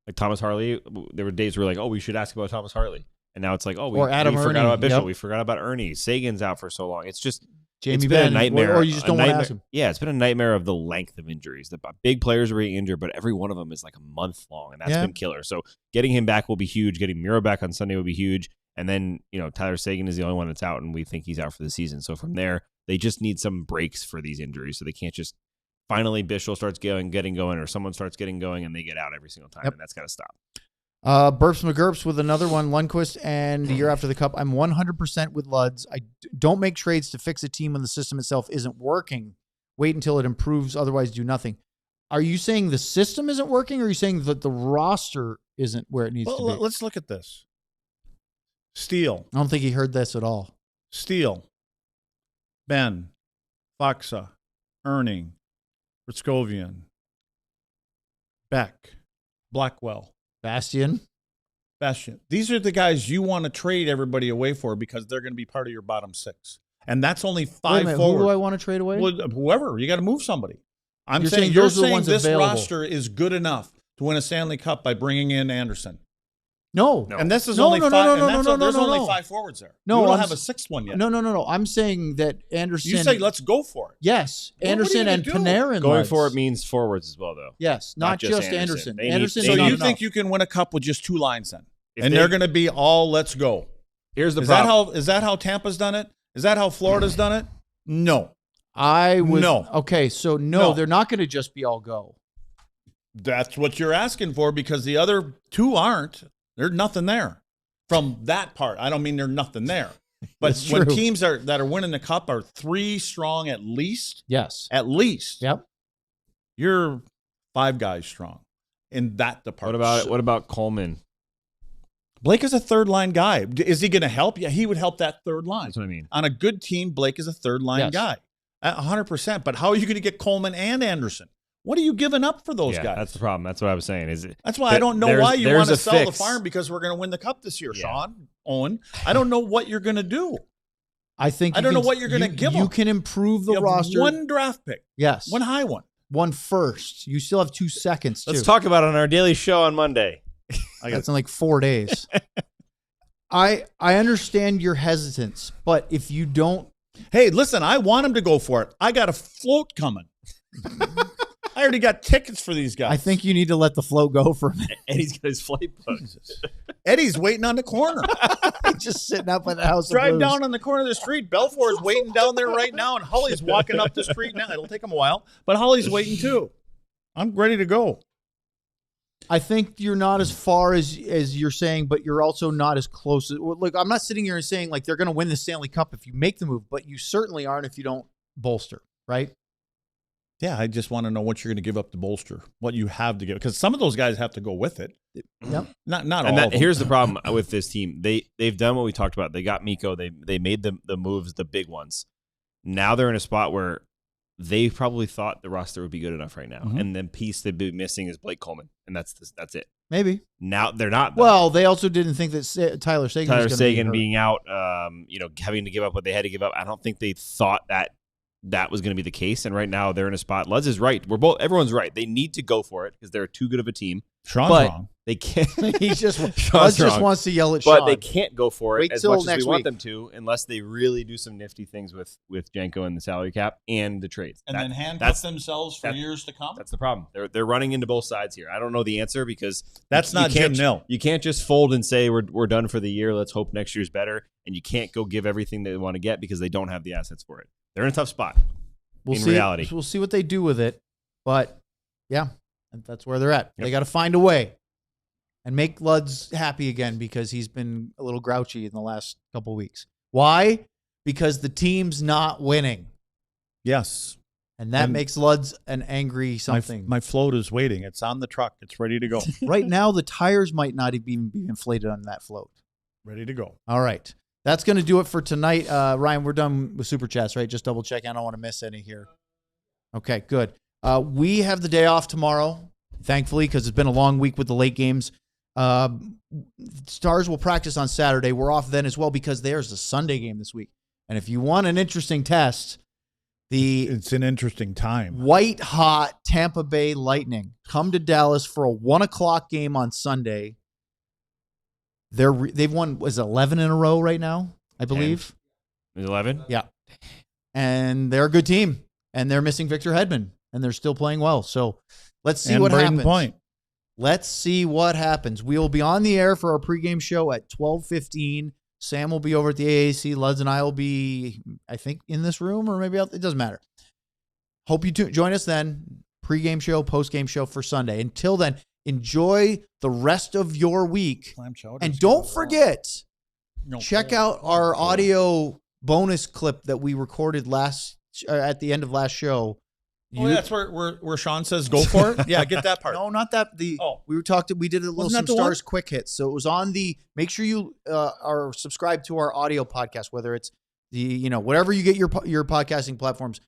A: Like Thomas Harley, there were days where we're like, oh, we should ask about Thomas Harley. And now it's like, oh, we forgot about Bishop. Yep. We forgot about Ernie. Sagan's out for so long. It's just
B: Jamie
A: it's
B: Benn,
A: been a nightmare.
B: Or you just don't want to ask him.
A: Yeah, it's been a nightmare of the length of injuries. The big players are being injured, but every one of them is like a month long, and that's been killer. So getting him back will be huge. Getting Miro back on Sunday will be huge. And then, Tyler Sagan is the only one that's out, and we think he's out for the season. So from there, they just need some breaks for these injuries. So they can't just finally Bichel starts getting going, or someone starts getting going, and they get out every single time, and that's got to stop.
B: Burps McGurps with another one, Lundqvist, and the year after the Cup. I'm 100% with Luds. I don't make trades to fix a team when the system itself isn't working. Wait until it improves, otherwise do nothing. Are you saying the system isn't working, or are you saying that the roster isn't where it needs to be?
C: Let's look at this. Steele.
B: I don't think he heard this at all.
C: Steele. Ben. Faksa. Erning. Rutskovian. Beck. Blackwell.
B: Bastian.
C: These are the guys you want to trade everybody away for because they're going to be part of your bottom six. And that's only five forward.
B: Who do I want to trade away?
C: Well, whoever. You got to move somebody.
B: You're saying this
C: available. Roster is good enough to win a Stanley Cup by bringing in Anderson.
B: No.
C: And this is only five. There's only five forwards there.
B: No,
C: we don't have a sixth one yet.
B: No. I'm saying that Anderson.
C: You say let's go for it.
B: Yes. Anderson and Panarin.
A: Going for it means forwards as well, though.
B: Yes. Not just Anderson.
C: So you think you can win a cup with just two lines then? And they're going to be all let's go.
A: Here's the problem.
C: Is that how Tampa's done it? Is that how Florida's done it? No.
B: No. Okay, so no, they're not going to just be all go.
C: That's what you're asking for because the other two aren't. There's nothing there. from that part. I don't mean there's nothing there. But
B: That's
C: when
B: true.
C: teams that are winning the cup are 3 strong at least,
B: Yes.
C: you're 5 guys strong in that department.
A: What about Coleman?
C: Blake is a third line guy. Is he going to help? Yeah, he would help that third line.
A: That's what I mean.
C: On a good team, Blake is a third line guy. 100%. But how are you going to get Coleman and Anderson? What are you giving up for those guys?
A: That's the problem. That's what I was saying.
C: That's why I don't know why you want to sell
A: fix.
C: the farm because we're going to win the cup this year, Sean, Owen. I don't know what you're going to do.
B: I think
C: I don't know what you're going to give them.
B: You can improve the roster.
C: 1 draft pick.
B: Yes.
C: 1 high one.
B: 1 first. You still have 2 seconds, too.
A: Let's talk about it on our daily show on Monday.
B: That's in like 4 days. I understand your hesitance, but if you don't.
C: Hey, listen, I want him to go for it. I got a float coming. I already got tickets for these guys.
B: I think you need to let the float go for a minute.
A: Eddie's got his flight booked.
C: Eddie's waiting on the corner.
B: He's just sitting up by the house.
C: Drive down on the corner of the street. Belfour's waiting down there right now, and Holly's walking up the street now. It'll take him a while, but Holly's waiting too. I'm ready to go.
B: I think you're not as far as you're saying, but you're also not as close. Look, I'm not sitting here and saying like they're going to win the Stanley Cup if you make the move, but you certainly aren't if you don't bolster, right?
C: Yeah, I just want to know what you're going to give up to bolster, what you have to give, because some of those guys have to go with it.
B: Yep.
C: Not
A: And
C: all of them.
A: here's the problem with this team. They've done what we talked about. They got Mikko. They made the moves, the big ones. Now they're in a spot where they probably thought the roster would be good enough right now.
C: Mm-hmm.
A: And the piece they'd be missing is Blake Coleman. And that's it.
B: Maybe.
A: Now they're not. Though.
B: Well, they also didn't think that Tyler Seguin was going to be
A: being out, having to give up what they had to give up. I don't think they thought that was going to be the case. And right now they're in a spot. Lutz is right. Everyone's right. They need to go for it because they're too good of a team.
C: Sean's
A: but
C: wrong.
A: They can't.
B: Lutz just
A: wrong.
B: wants to yell at Sean.
A: But they can't go for it
B: Wait
A: as
B: till
A: much as
B: next
A: we want
B: week.
A: them to unless they really do some nifty things with Janko and the salary cap and the trades.
C: And then handcuff themselves for years to come?
A: That's the problem. They're running into both sides here. I don't know the answer because
C: that's not Jim Nill.
A: You can't just fold and say we're done for the year. Let's hope next year's better. And you can't go give everything they want to get because they don't have the assets for it. They're in a tough spot. Reality.
B: We'll see what they do with it. But, yeah, that's where they're at. Yep. They got to find a way and make Lutz happy again because he's been a little grouchy in the last couple of weeks. Why? Because the team's not winning.
C: Yes.
B: And that makes Lutz an angry something.
C: My float is waiting. It's on the truck. It's ready to go.
B: Right now, the tires might not even be inflated on that float.
C: Ready to go.
B: All right. That's going to do it for tonight. Ryan, we're done with Super Chats, right? Just double checking. I don't want to miss any here. Okay, good. We have the day off tomorrow, thankfully, because it's been a long week with the late games. Stars will practice on Saturday. We're off then as well because there's a Sunday game this week. And if you want an interesting test,
C: it's an interesting time.
B: White hot Tampa Bay Lightning come to Dallas for a 1:00 game on Sunday. They've won 11 in a row right now, I believe.
A: 11?
B: Yeah. And they're a good team. And they're missing Victor Hedman. And they're still playing well. So let's see what happens.
C: Point.
B: Let's see what happens. We will be on the air for our pregame show at 12:15. Sam will be over at the AAC. Lutz and I will be, I think, in this room or maybe out. It doesn't matter. Hope you join us then. Pregame show, postgame show for Sunday. Until then, enjoy the rest of your week. And don't forget, check out our audio bonus clip that we recorded at the end of last show.
C: That's where Sean says go for it? Yeah, get that part.
B: No, not that. We did a little some Stars quick hits. So it was on make sure you are subscribed to our audio podcast, whether it's whatever you get your podcasting platforms.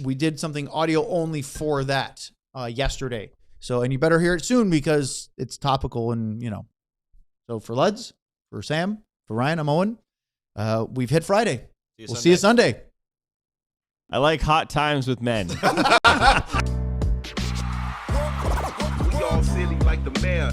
B: We did something audio only for that yesterday. So, and you better hear it soon because it's topical and, So for Lutz, for Sam, for Ryan, I'm Owen. We've hit Friday. We'll see you Sunday.
A: I like hot times with men.
D: We all silly like the mayor.